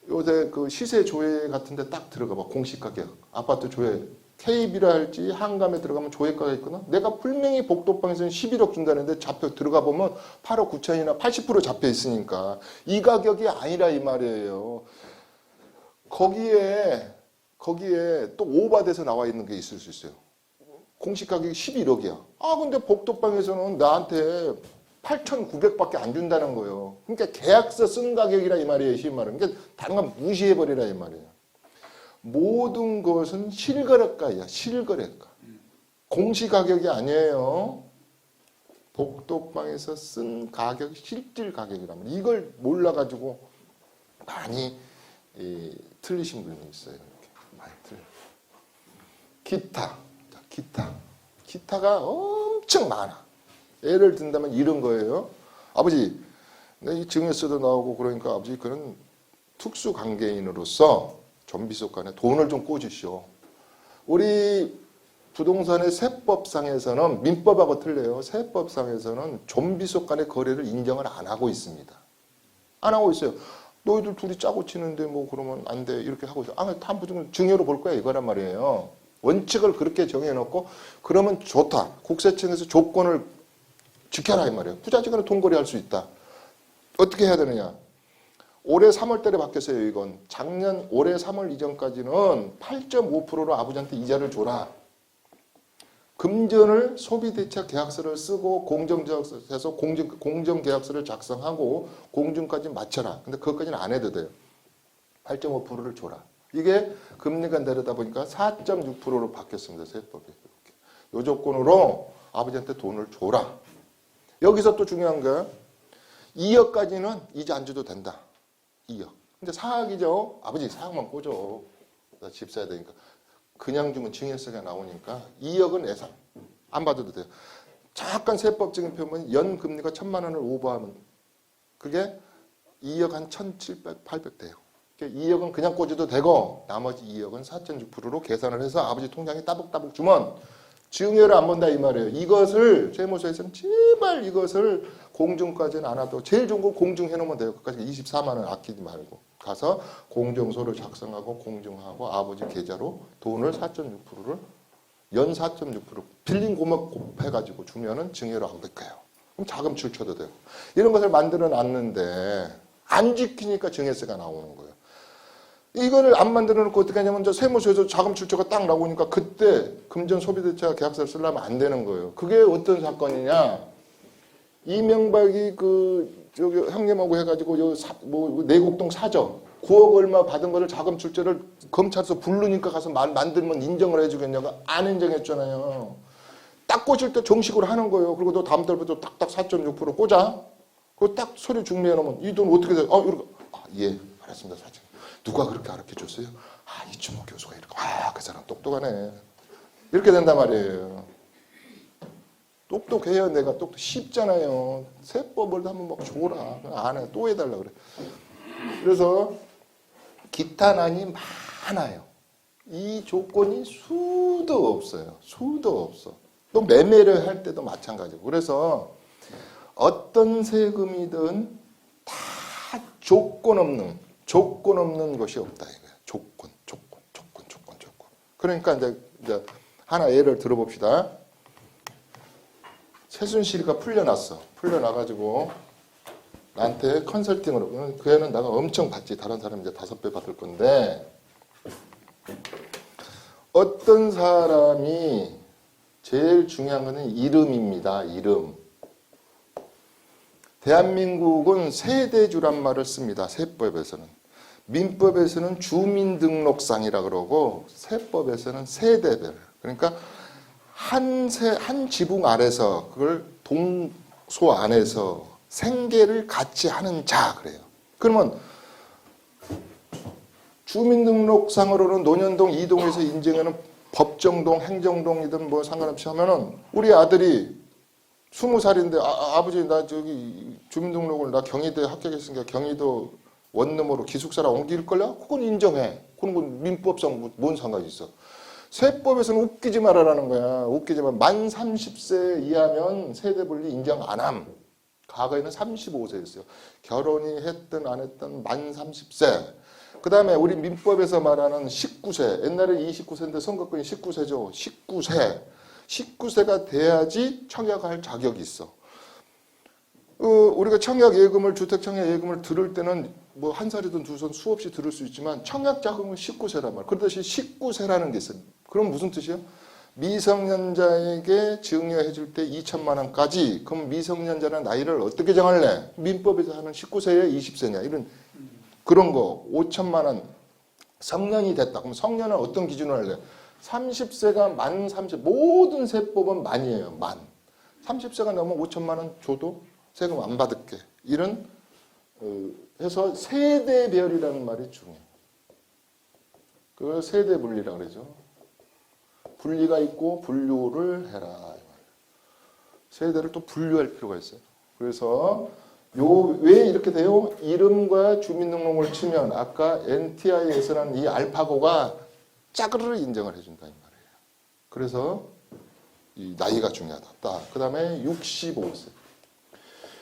요새 그 시세 조회 같은 데 딱 들어가 봐. 공시가격. 아파트 조회. KB라 할지 한감에 들어가면 조회가가 있거나 내가 분명히 복덕방에서는 11억 준다는데 잡혀 들어가 보면 8억 9천이나 80% 잡혀 있으니까 이 가격이 아니라 이 말이에요. 거기에 또 오버돼서 나와 있는 게 있을 수 있어요. 공시가격이 11억이야. 근데 복덕방에서는 나한테 8,900밖에 안 준다는 거예요. 그러니까 계약서 쓴 가격이라 이 말이에요. 쉬운 말은. 그러니까 다른 건 무시해버리라 이 말이에요. 모든 것은 실거래가야. 실거래가. 공시가격이 아니에요. 복덕방에서 쓴 가격, 실질 가격이라면 이걸 몰라가지고 많이 틀리신 분이 있어요. 이렇게 많이 틀려. 기타가 엄청 많아. 예를 든다면 이런 거예요. 아버지, 이 증여세도 나오고 그러니까 아버지 그런 특수관계인으로서 좀비속간에 돈을 좀 꽂으시오. 우리 부동산의 세법상에서는 민법하고 틀려요. 세법상에서는 좀비속간의 거래를 인정을 안 하고 있습니다. 안 하고 있어요. 너희들 둘이 짜고 치는데 뭐 그러면 안 돼. 이렇게 하고 있어. 탐부증은 증여로 볼 거야 이거란 말이에요. 원칙을 그렇게 정해놓고 그러면 좋다. 국세청에서 조건을 지켜라 이 말이에요. 부자지간에 돈거래 할 수 있다. 어떻게 해야 되느냐. 올해 3월 달에 바뀌었어요. 이건 작년 올해 3월 이전까지는 8.5%로 아버지한테 이자를 줘라. 금전을 소비대차 계약서를 쓰고 공정계약서에서 공정계약서를 작성하고 공증까지 맞춰라. 근데 그것까지는 안 해도 돼요. 8.5%를 줘라. 이게 금리가 내려다 보니까 4.6%로 바뀌었습니다. 세법이. 이 조건으로 아버지한테 돈을 줘라. 여기서 또 중요한 게 2억까지는 이자 안 줘도 된다. 2억. 근데 4억이죠. 아버지 4억만 꽂아. 나 집 사야 되니까. 그냥 주면 증여세가 나오니까 2억은 예상. 안 받아도 돼요. 잠깐 세법적인 표현은 연금리가 1,000만 원을 오버하면 그게 2억 한 1,700, 800 돼요. 2억은 그냥 꽂아도 되고 나머지 2억은 4.6%로 계산을 해서 아버지 통장에 따복따복 주면 증여를 안 본다 이 말이에요. 이것을 세무서에서는 제발 이것을 공증까지는 안 하도 제일 좋은 거 공증해 놓으면 돼요. 그까지 24만 원 아끼지 말고 가서 공증서를 작성하고 공증하고 아버지 계좌로 돈을 4.6%를 연 4.6% 빌린 금액 곱해가지고 주면은 증여를 안 될까요? 그럼 자금 출처도 되고 이런 것을 만들어 놨는데 안 지키니까 증여세가 나오는 거예요. 이거를 안 만들어 놓고 어떻게 하냐면 저 세무서에서 자금 출처가 딱 나오니까 그때 금전 소비대차 계약서를 쓰려면 안 되는 거예요. 그게 어떤 사건이냐? 이명박이 저기 형님하고 해가지고 내곡동 사저 9억 얼마 받은 거를 자금 출처를 검찰에서 부르니까 가서 만들면 인정을 해주겠냐고 안 인정했잖아요. 딱 꽂을 때 정식으로 하는 거예요. 그리고 너 다음 달부터 딱딱 4.6% 꽂아. 그거 딱 서류 중매해 놓으면 이 돈 어떻게 돼? 이렇게. 예, 알았습니다, 사장님. 누가 그렇게 가르쳐 줬어요? 이춘모 교수가 이렇게. 그 사람 똑똑하네. 이렇게 된단 말이에요. 똑똑해요. 내가 쉽잖아요. 세법을 한번 막 줘라. 안 해. 또 해달라 그래. 그래서 기타 난이 많아요. 이 조건이 수도 없어요. 수도 없어. 또 매매를 할 때도 마찬가지고. 그래서 어떤 세금이든 다 조건 없는 것이 없다 이거야. 조건. 그러니까 이제 하나 예를 들어봅시다. 최순실이가 풀려나가지고 나한테 컨설팅으로, 그 애는 내가 엄청 받지. 다른 사람 이제 5배 받을 건데, 어떤 사람이 제일 중요한 거는 이름입니다. 이름. 대한민국은 세대주란 말을 씁니다. 세법에서는. 민법에서는 주민등록상이라 그러고 세법에서는 세대별. 그러니까 한 지붕 아래서 그걸 동소 안에서 생계를 같이 하는 자 그래요. 그러면 주민등록상으로는 논현동 2동에서 인정하는 법정동, 행정동이든 뭐 상관없이 하면은 우리 아들이 20살인데 아버지 나 저기 주민등록을 나 경희대 합격했으니까 경희도 원룸으로 기숙사라 옮길걸요? 그건 인정해. 그런 건 민법상 뭔 상관이 있어. 세법에서는 웃기지 말아라는 거야. 웃기지 마. 만 30세 이하면 세대분리 인정 안 함. 과거에는 35세였어요. 결혼이 했든 안 했든 만 30세. 그 다음에 우리 민법에서 말하는 19세. 옛날에 29세인데 선거권이 19세죠. 19세. 19세가 돼야지 청약할 자격이 있어. 우리가 청약예금을, 주택청약예금을 들을 때는 뭐 한 살이든 두 살 수없이 들을 수 있지만 청약자금은 19세란 말이야. 그러듯이 19세라는 게 있어요. 그럼 무슨 뜻이에요? 미성년자에게 증여해 줄 때 2천만 원까지. 그럼 미성년자는 나이를 어떻게 정할래? 민법에서 하는 19세야 20세냐 이런 그런 거 5천만 원. 성년이 됐다. 그럼 성년은 어떤 기준으로 할래? 30세가 만 30. 모든 세법은 만이에요. 만. 30세가 넘으면 5천만 원 줘도 세금 안 받을게. 이런 해서 세대별이라는 말이 중요해요. 그걸 세대분리라고 그러죠. 분리가 있고 분류를 해라. 세대를 또 분류할 필요가 있어요. 그래서 왜 이렇게 돼요? 이름과 주민등록을 치면 아까 NTI에서는 이 알파고가 짜그르르 인정을 해준다 이 말이에요. 그래서 이 나이가 중요하다. 그 다음에 65세.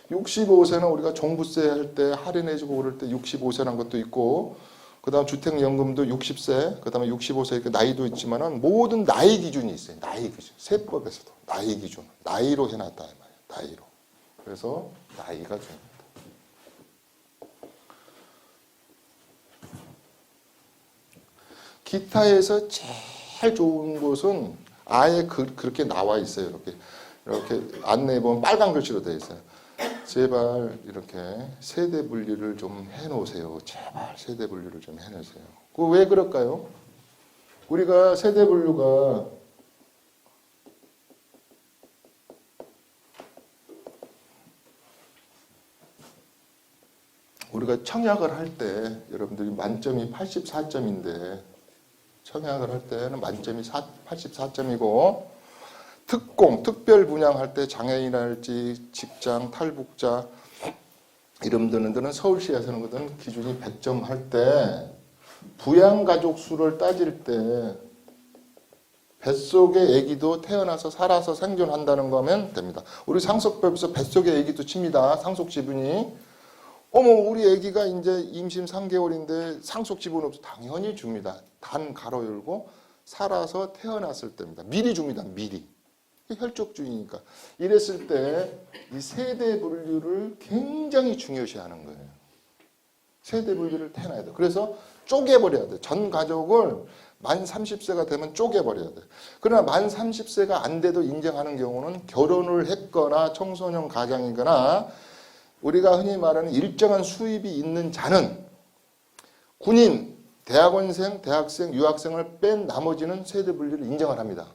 65세는 우리가 종부세 할 때 할인해주고 그럴 때 65세라는 것도 있고, 그 다음 주택연금도 60세, 그 다음에 65세 이렇게 나이도 있지만은 모든 나이 기준이 있어요. 나이 기준. 세법에서도 나이 기준. 나이로 해놨다 이 말이에요. 나이로. 그래서 나이가 중요합니다. 기타에서 제일 좋은 곳은 아예 그렇게 나와 있어요. 이렇게 안내해 보면 빨간 글씨로 되어 있어요. 제발 이렇게 세대 분리를 좀 해놓으세요. 제발 세대 분리를 좀 해놓으세요. 그 왜 그럴까요? 우리가 세대 분류가 우리가 청약을 할 때 여러분들이 만점이 84점인데 청약을 할 때는 만점이 84점이고 특별 분양할 때 장애인할지 직장 탈북자 이름 드는 데는 서울시에서는 거든 기준이 100점 할 때 부양가족 수를 따질 때 뱃속에 아기도 태어나서 살아서 생존한다는 거면 됩니다. 우리 상속법에서 뱃속에 아기도 칩니다. 상속 지분이. 우리 아기가 이제 임신 3개월인데 상속 지분 없어. 당연히 줍니다. 단 가로 열고 살아서 태어났을 때입니다. 미리 줍니다. 미리. 혈족주의니까. 이랬을 때 이 세대 분류를 굉장히 중요시하는 거예요. 세대 분류를 해놔야 돼. 그래서 쪼개버려야 돼. 전 가족을 만 30세가 되면 쪼개버려야 돼. 그러나 만 30세가 안 돼도 인정하는 경우는 결혼을 했거나 청소년 가장이거나 우리가 흔히 말하는 일정한 수입이 있는 자는 군인, 대학원생, 대학생, 유학생을 뺀 나머지는 세대 분리를 인정을 합니다.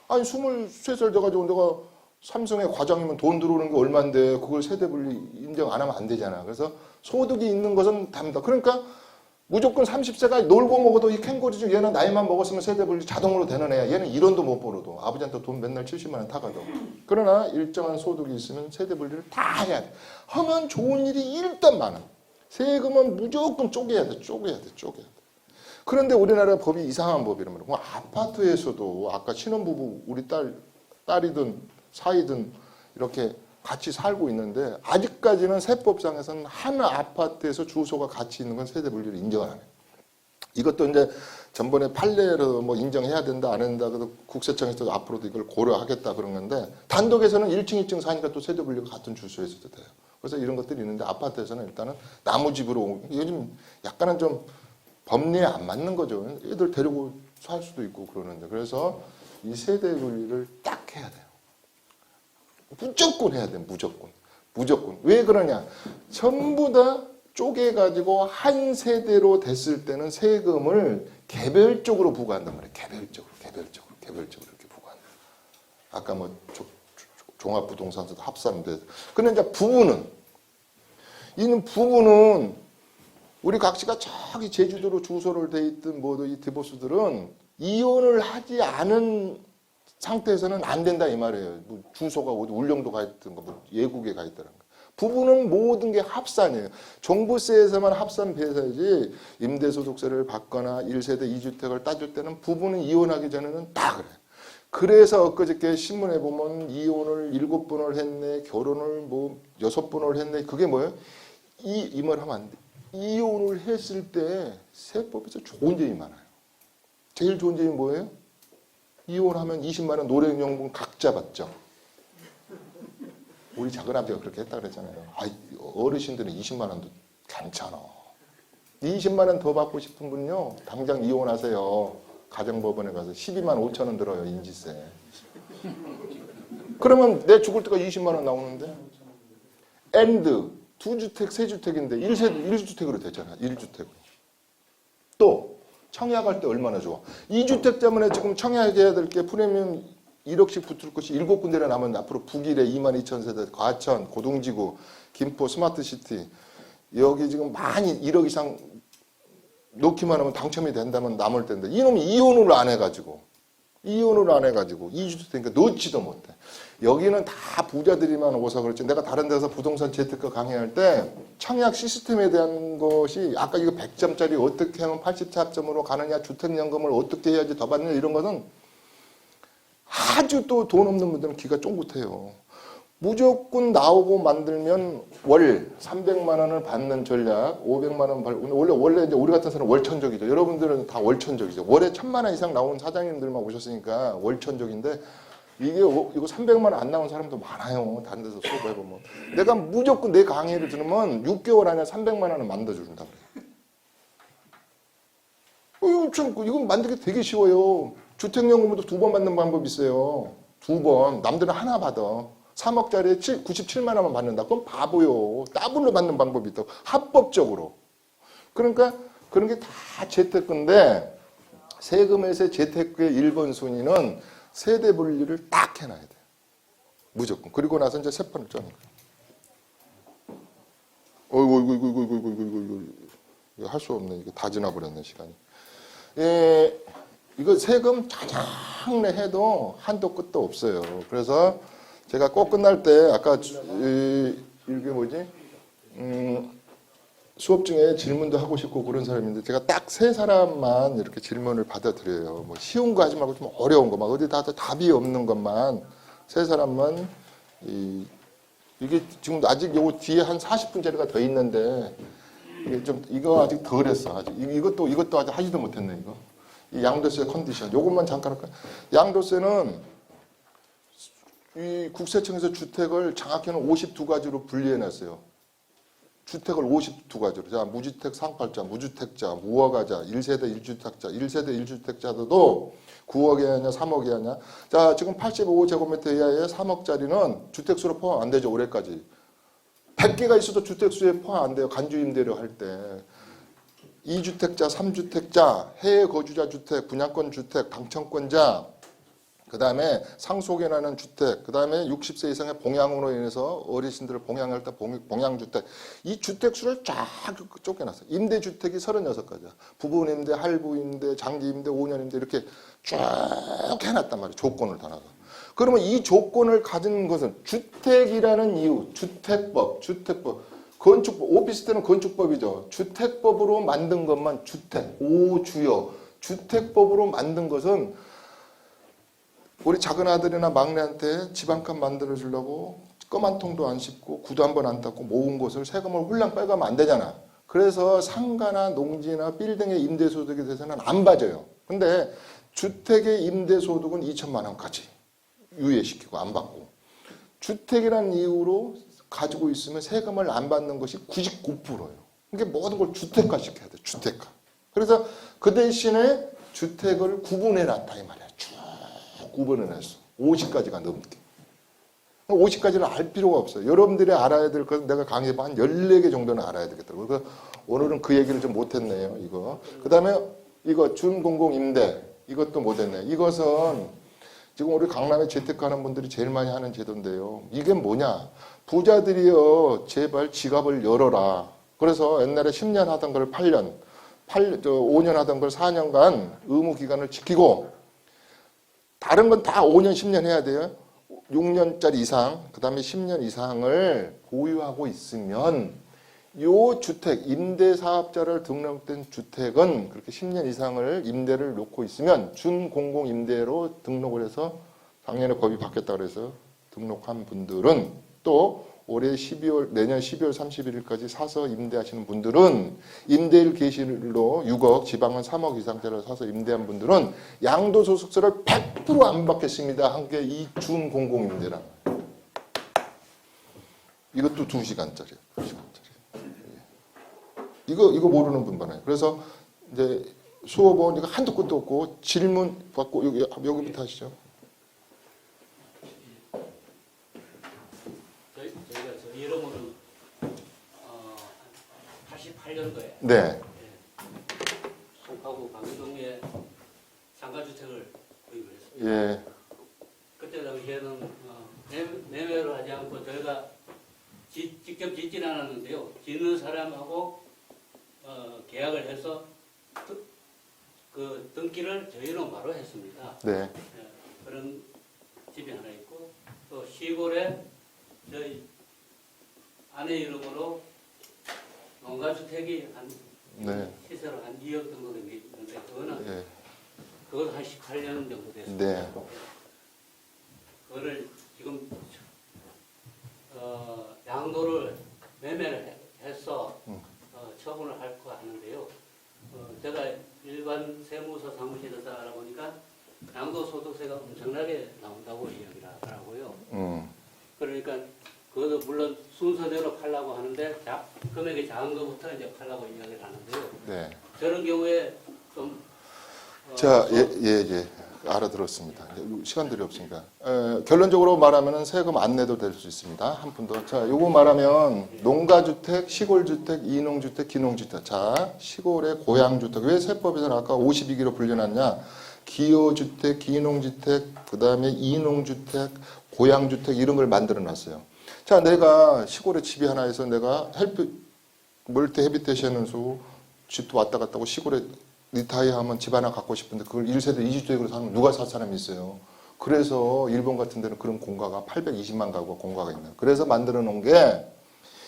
아니 23살 돼가지고 내가 삼성의 과장이면 돈 들어오는 게 얼만데 그걸 세대분리 인정 안 하면 안 되잖아. 그래서 소득이 있는 것은 답니다. 그러니까 무조건 30세가 놀고 먹어도 이 캥거루지 얘는 나이만 먹었으면 세대분리 자동으로 되는 애야. 얘는 1원도 못 벌어도 아버지한테 돈 맨날 70만 원 타가도. 그러나 일정한 소득이 있으면 세대분리를 다 해야 돼. 하면 좋은 일이 일단 많아. 세금은 무조건 쪼개야 돼. 그런데 우리나라 법이 이상한 법이란 말이야. 뭐 아파트에서도 아까 신혼부부 우리 딸이든 사이든 이렇게 같이 살고 있는데 아직까지는 세법상에서는 한 아파트에서 주소가 같이 있는 건 세대 분리를 인정을 안 해요. 이것도 이제 전번에 판례로 뭐 인정해야 된다 안 한다 그래도 국세청에서도 앞으로도 이걸 고려하겠다 그런 건데 단독에서는 1층 2층 사니까 또 세대 분리가 같은 주소에서도 돼요. 그래서 이런 것들이 있는데 아파트에서는 일단은 나무집으로 요즘 약간은 좀 법리에 안 맞는 거죠. 애들 데리고 살 수도 있고 그러는데 그래서 이 세대 분리를 딱 해야 돼요. 무조건 해야 돼. 무조건. 왜 그러냐? 전부 다 쪼개가지고 한 세대로 됐을 때는 세금을 개별적으로 부과한단 말이에요. 개별적으로 이렇게 부과한다. 아까 뭐 종합부동산세도 합산돼. 근데 이제 부부는 우리 각시가 저기 제주도로 주소를 돼 있던 모두 이 디보스들은 이혼을 하지 않은 상태에서는 안 된다 이 말이에요. 뭐 주소가 어디 울릉도 가 있든 뭐 예국에 가 있다는 거. 부부는 모든 게 합산이에요. 종부세에서만 합산 배서야지 임대소득세를 받거나 1세대 2주택을 따질 때는 부부는 이혼하기 전에는 다 그래요. 그래서 엊그저께 신문에 보면 이혼을 7번을 했네, 결혼을 뭐 6번을 했네. 그게 뭐예요? 이 말 하면 안 돼. 이혼을 했을 때 세법에서 좋은 점이 많아요. 제일 좋은 점이 뭐예요? 이혼하면 20만 원 노령연금 각자 받죠. 우리 작은아버지가 그렇게 했다 그랬잖아요. 어르신들은 20만 원도 괜찮아. 20만 원 더 받고 싶은 분요. 당장 이혼하세요. 가정법원에 가서 12만 5천 원 들어요. 인지세. 그러면 내 죽을 때가 20만 원 나오는데 엔드 2주택, 3주택인데 1주택으로 되잖아. 1주택으로. 또 청약할 때 얼마나 좋아. 2주택자면에 지금 청약해야 될 게 프리미엄 1억씩 붙을 것이 7군데나 남았는데 앞으로 북일에 22,000세대, 과천, 고동지구, 김포, 스마트시티 여기 지금 많이 1억 이상 놓기만 하면 당첨이 된다면 남을 텐데 이놈이 이혼을 안 해가지고 2주택이니까 넣지도 못해. 여기는 다 부자들이만 오서 그렇지. 내가 다른 데서 부동산 재테크 강의할 때 청약 시스템에 대한 것이 아까 이거 100점짜리 어떻게 하면 84점으로 가느냐, 주택연금을 어떻게 해야지 더 받느냐 이런 거는 아주 또 돈 없는 분들은 귀가 쫑긋해요. 무조건 나오고 만들면 월 300만 원을 받는 전략, 500만 원 원래 이제 우리 같은 사람은 월천적이죠. 여러분들은 다 월천적이죠. 월에 1000만 원 이상 나온 사장님들만 오셨으니까 월천적인데 이거 300만 원 안 나온 사람도 많아요. 다른 데서 수업해보면. 내가 무조건 내 강의를 들으면 6개월 안에 300만 원을 만들어준다 그래요. 이건 만들기 되게 쉬워요. 주택연금도 2번 받는 방법이 있어요. 2번. 남들은 하나 받아. 3억짜리에 97만 원만 받는다. 그건 바보요. 더블로 받는 방법이 있다고. 합법적으로. 그러니까 그런 게 다 재테크인데 세금에서 재테크의 1번 순위는 세대 분리를 딱 해놔야 돼요. 무조건. 그리고 나서 이제 세판을 짜는 거예요. 어이구. 이거 할 수 없네. 이거 다 지나버렸네, 시간이. 이거 세금 짜장내 해도 한도 끝도 없어요. 그래서 제가 꼭 끝날 때 아까 이게 뭐지? 수업 중에 질문도 하고 싶고 그런 사람인데 제가 딱 3사람만 이렇게 질문을 받아드려요. 뭐 쉬운 거 하지 말고 좀 어려운 거 막 어디 다 답이 없는 것만 3사람만 이게 지금 아직 요 뒤에 한 40분짜리가 더 있는데 이게 좀 이거 아직 덜 했어. 아직 이것도 아직 하지도 못했네 이거. 이 양도세 컨디션 요것만 잠깐 할까요? 양도세는 이 국세청에서 주택을 정확히는 52가지로 분리해놨어요. 주택을 52가지로. 자, 무주택 상팔자, 무주택자, 무허가자, 1세대 1주택자, 1세대 1주택자도 9억이 하냐, 3억이 하냐. 자, 지금 85제곱미터 이하의 3억짜리는 주택수로 포함 안 되죠, 올해까지. 100개가 있어도 주택수에 포함 안 돼요, 간주임대료 할 때. 2주택자, 3주택자, 해외 거주자 주택, 분양권 주택, 당첨권자, 그 그 다음에 상속에 나는 주택, 그 다음에 60세 이상의 봉양으로 인해서 어르신들을 봉양할 때 봉양주택. 이 주택수를 쫙 쫓겨났어요. 임대주택이 36가지야. 부부임대, 할부임대, 장기임대, 5년임대 이렇게 쫙 해놨단 말이에요. 조건을 다 놔서. 그러면 이 조건을 가진 것은 주택이라는 이유, 주택법. 건축법, 오피스텔은 건축법이죠. 주택법으로 만든 것만 주택, 오주요. 주택법으로 만든 것은 우리 작은 아들이나 막내한테 집 한 칸 만들어 주려고 껌 한 통도 안 씹고 구두 한 번 안 닦고 모은 것을 세금을 훌랑 빼가면 안 되잖아. 그래서 상가나 농지나 빌딩의 임대소득에 대해서는 안 봐줘요. 근데 주택의 임대소득은 2천만 원까지 유예시키고 안 받고, 주택이라는 이유로 가지고 있으면 세금을 안 받는 것이 99%예요. 그러니까 모든 걸 주택화 시켜야 돼. 주택화. 그래서 그 대신에 주택을 구분해놨다 이 말이야. 쭉 구분해놨어. 50가지가 넘게. 50가지를 알 필요가 없어요. 여러분들이 알아야 될 것은 내가 강의해봐 한 14개 정도는 알아야 되겠더라고요. 그래서 오늘은 그 얘기를 좀 못했네요. 이거. 그 다음에 이거 준공공임대. 이것도 못했네. 이것은 지금 우리 강남에 재테크하는 분들이 제일 많이 하는 제도인데요. 이게 뭐냐. 부자들이요. 제발 지갑을 열어라. 그래서 옛날에 10년 하던 걸 5년 하던 걸 4년간 의무 기간을 지키고, 다른 건 다 5년, 10년 해야 돼요. 6년짜리 이상, 그 다음에 10년 이상을 보유하고 있으면 요 주택, 임대사업자를 등록된 주택은 그렇게 10년 이상을 임대를 놓고 있으면 준공공임대로 등록을 해서, 작년에 법이 바뀌었다고 해서 등록한 분들은, 또 올해 내년 12월 31일까지 사서 임대하시는 분들은, 임대일 계실로 6억, 지방은 3억 이상짜리를 사서 임대한 분들은 양도소득세를 100% 안 받겠습니다. 한 게 이 준공공임대라. 이것도 2시간짜리. 2시간짜리. 이거 모르는 분 많아요. 그래서 이제 수업은 이거 한도 끝도 없고 질문 받고 여기부터 하시죠. 저희가 저 이름으로 88년도에 네. 송파구 방위동에 상가주택을 구입을 했습니다. 예. 그때 당시에는 매매를 하지 않고 저희가 직접 짓지는 않았는데요. 짓는 사람하고 계약을 해서 그 등기를 저희는 바로 했습니다. 네. 그런 집이 하나 있고, 또 시골에 저희 아내 이름으로 농가주택이 한 네. 시세로 한 2억 정도 된 게 있는데, 예. 그건 한 18년 정도 됐습니다. 네. 그거를 지금 양도를 매매를 해서 처분을 할 거 하는데요. 제가 일반 세무서 사무실에서 알아보니까 양도소득세가 엄청나게 나온다고 이야기를 하더라고요. 그러니까 그것도 물론 순서대로 팔라고 하는데 금액이 작은 것부터 이제 팔라고 이야기를 하는데요. 네. 저런 경우에 좀 자, 예. 알아들었습니다. 시간들이 없으니까. 결론적으로 말하면 세금 안 내도 될 수 있습니다. 한 푼 더. 자, 요거 말하면 농가주택, 시골주택, 이농주택, 기농주택. 자, 시골의 고향주택. 왜 세법에서는 아까 52기로 불려놨냐? 기여주택, 기농주택, 그 다음에 이농주택, 고향주택 이런 걸 만들어 놨어요. 자, 내가 시골에 집이 하나 있어. 내가 멀티 헤비테이션에서 집도 왔다 갔다 하고 시골에 리타이어 하면 집 하나 갖고 싶은데 그걸 1세대 2주택으로 사면 누가 살 사람이 있어요. 그래서 일본 같은 데는 그런 공가가 820만 가구가 공가가 있는. 그래서 만들어 놓은 게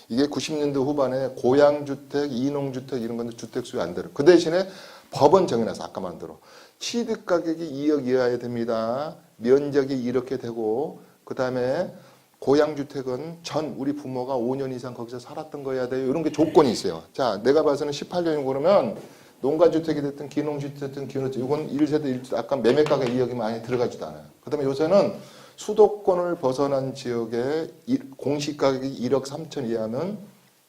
이게 90년대 후반에 고향주택, 이농주택 이런 건데 주택 수요 안 되는. 그 대신에 법은 정해놔서 아까 말한 대로 취득 가격이 2억 이하야 됩니다. 면적이 이렇게 되고, 그 다음에 고향주택은 우리 부모가 5년 이상 거기서 살았던 거여야 돼요. 이런 게 조건이 있어요. 자, 내가 봐서는 18년이고 그러면 농가주택이 됐든 기농주택이 됐든 이건 1세대 1주택 아까 매매가가 2억이 많이 들어가지도 않아요. 그 다음에 요새는 수도권을 벗어난 지역에 공시가격이 1억 3천 이하면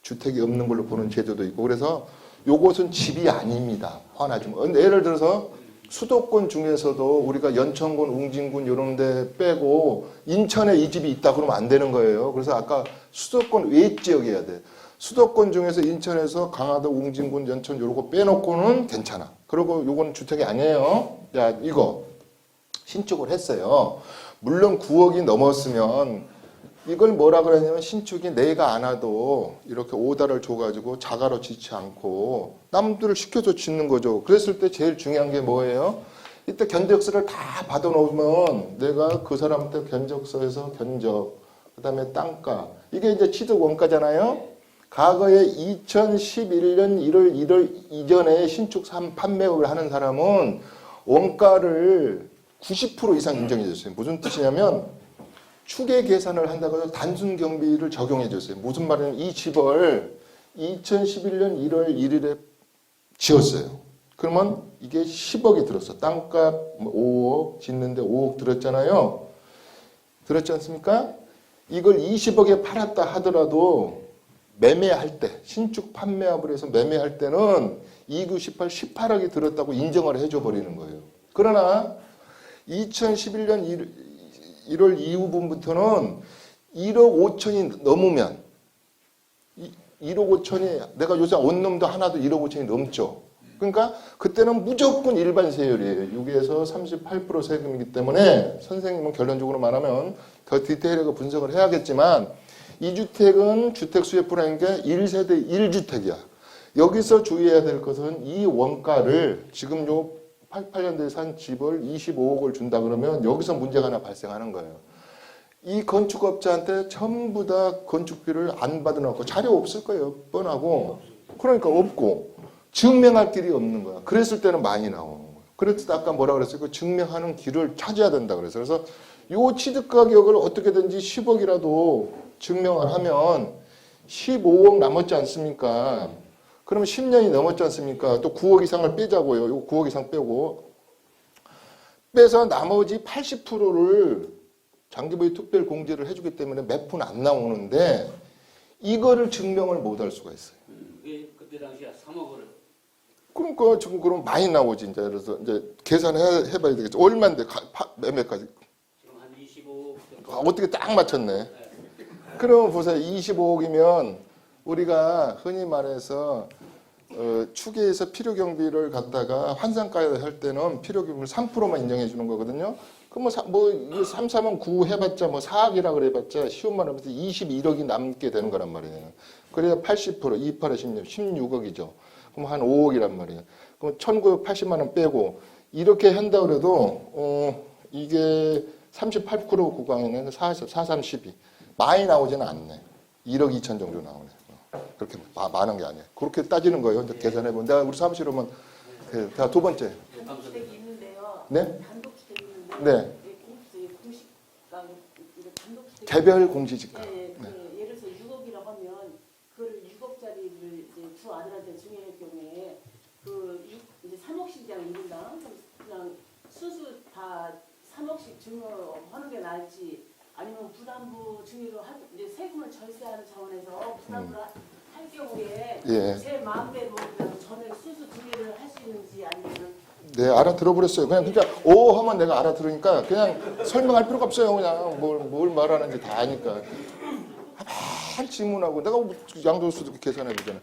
주택이 없는 걸로 보는 제도도 있고, 그래서 요것은 집이 아닙니다. 화나 좀. 예를 들어서 수도권 중에서도 우리가 연천군, 웅진군 이런 데 빼고 인천에 이 집이 있다 그러면 안 되는 거예요. 그래서 아까 수도권 외 지역이어야 돼. 수도권 중에서 인천에서 강화도, 웅진군, 연천 요거 빼놓고는 괜찮아. 그리고 요건 주택이 아니에요. 야, 이거 신축을 했어요. 물론 9억이 넘었으면 이걸 뭐라 그러냐면 신축이 내가 안 와도 이렇게 오다를 줘가지고 자가로 짓지 않고 남들을 시켜서 짓는 거죠. 그랬을 때 제일 중요한 게 뭐예요? 이때 견적서를 다 받아놓으면 내가 그 사람한테 견적서에서 견적, 그 다음에 땅가, 이게 이제 취득 원가잖아요. 과거에 2011년 1월 1월 이전에 신축 판매업을 하는 사람은 원가를 90% 이상 인정해 줬어요. 무슨 뜻이냐면 추계 계산을 한다고 해서 단순 경비를 적용해 줬어요. 무슨 말이냐면 이 집을 2011년 1월 1일에 지었어요. 그러면 이게 10억이 들었어. 땅값 5억 짓는데 5억 들었잖아요. 들었지 않습니까? 이걸 20억에 팔았다 하더라도 매매할 때, 신축 판매업을 해서 매매할 때는 2918, 18억이 들었다고 인정을 해줘 버리는 거예요. 그러나 2011년 1월 이후부터는 1억 5천이 넘으면 1억 5천이 내가 요새 온 놈도 하나도 1억 5천이 넘죠. 그러니까 그때는 무조건 일반 세율이에요. 6에서 38% 세금이기 때문에 선생님은 결론적으로 말하면 더 디테일하게 분석을 해야겠지만 2주택은 주택수혜프라는 게 1세대 1주택이야. 여기서 주의해야 될 것은 이 원가를 지금 요 88년도에 산 집을 25억을 준다 그러면 여기서 문제가 하나 발생하는 거예요. 이 건축업자한테 전부 다 건축비를 안 받아놓고 자료 없을 거예요. 뻔하고. 그러니까 없고 증명할 길이 없는 거야. 그랬을 때는 많이 나오는 거예요. 그랬을 때 아까 뭐라 그랬어요? 그 증명하는 길을 찾아야 된다 그래서. 그래서 요 취득 가격을 어떻게든지 10억이라도 증명을 하면 15억 남았지 않습니까? 그러면 10년이 넘었지 않습니까? 또 9억 이상을 빼자고요. 요 9억 이상 빼고. 빼서 나머지 80%를 장기부의 특별 공제를 해주기 때문에 몇 푼 안 나오는데 이거를 증명을 못 할 수가 있어요. 그때 당시에 3억을. 그러니까 지금 그럼 많이 나오지 이제. 그래서 이제 계산해봐야 되겠죠. 얼마인데 매매까지? 지금 한 25억 정도. 어떻게 딱 맞췄네. 그럼 보세요. 25억이면 우리가 흔히 말해서 추계에서 필요경비를 갖다가 환산가에 할 때는 필요경비를 3%만 인정해 주는 거거든요. 그럼 뭐 3, 3은 9 해봤자 뭐 4억이라 그래봤자 쉬운 말 하면서 21억이 남게 되는 거란 말이에요. 그래야 80%, 28에 16억이죠. 그럼 한 5억이란 말이에요. 그럼 1980만 원 빼고 이렇게 한다 그래도 이게 38% 구간에는 4, 3, 12 많이 나오지는 않네. 1억 2천 정도 나오네. 그렇게 많은 게 아니에요. 그렇게 따지는 거예요. 이제 계산해보면. 내가 우리 사무실 오면. 자, 두 번째. 단독주택이 있는데요. 네? 단독주택이 있는데. 네. 공시가 단독주택. 개별 공시지가. 네, 네. 예를 들어서 6억이라고 하면 그걸 6억짜리를 이제 두 아들한테 증여할 경우에 이제 3억씩 그냥 이른다. 그냥 순수 다 3억씩 증여하는 게 나을지. 아니면 부담부 증여로 이제 세금을 절세하는 차원에서 부담부를 할 경우에 예. 제 마음대로 그냥 전액 수수 증여를 할 수 있는지 아니면 네, 알아들어버렸어요. 그냥 진짜 오 하면 내가 알아들으니까 그냥 설명할 필요가 없어요. 그냥 뭘 말하는지 다 아니까. 말 질문하고 내가 양도소득 계산해보잖아요.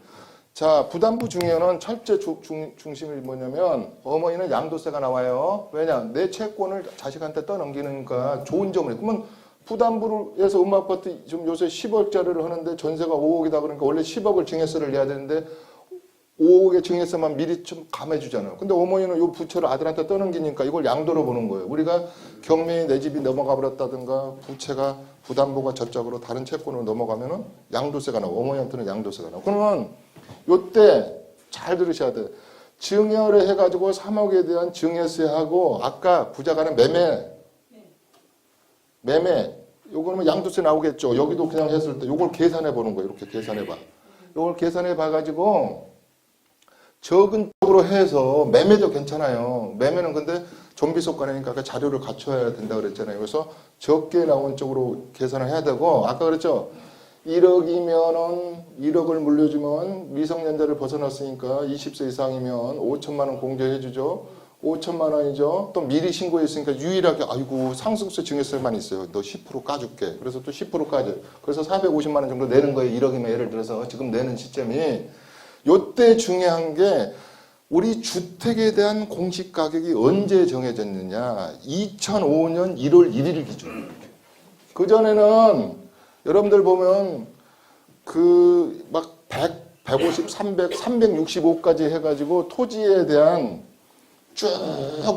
자, 부담부 증여는 철제 중심이 뭐냐면 어머니는 양도세가 나와요. 왜냐? 내 채권을 자식한테 떠넘기니까 좋은 점을 해. 그러면 부담부를 해서 엄마 아파트 좀 요새 10억짜리를 하는데 전세가 5억이다 그러니까 원래 10억을 증여세를 내야 되는데 5억의 증여세만 미리 좀 감해주잖아요. 근데 어머니는 이 부채를 아들한테 떠넘기니까 이걸 양도로 보는 거예요. 우리가 경매에 내 집이 넘어가 버렸다든가 부채가 부담부가 저쪽으로 다른 채권으로 넘어가면은 양도세가 나고 어머니한테는 양도세가 나고. 그러면 요때 잘 들으셔야 돼요. 증여를 해가지고 3억에 대한 증여세하고 아까 부자가는 매매 요거는 양도세 나오겠죠. 여기도 그냥 했을 때 요걸 계산해 보는 거예요. 이렇게 계산해 봐. 요걸 계산해 봐 가지고 적은 쪽으로 해서 매매도 괜찮아요. 매매는 근데 좀비 속간이니까 그 자료를 갖춰야 된다 그랬잖아요. 그래서 적게 나온 쪽으로 계산을 해야 되고 아까 그랬죠. 1억이면은 1억을 물려주면 미성년자를 벗어났으니까 20세 이상이면 5천만 원 공제해 주죠. 5천만 원이죠. 또 미리 신고했으니까 유일하게 아이고 상승세 증여세만 있어요. 너 10% 까줄게. 그래서 또 10% 까줘. 그래서 450만 원 정도 내는 거예요. 1억이면 예를 들어서 지금 내는 시점이 요때 중요한 게 우리 주택에 대한 공시 가격이 언제 정해졌느냐? 2005년 1월 1일 기준. 그전에는 여러분들 보면 그 막 100, 150, 300, 365까지 해가지고 토지에 대한 쭉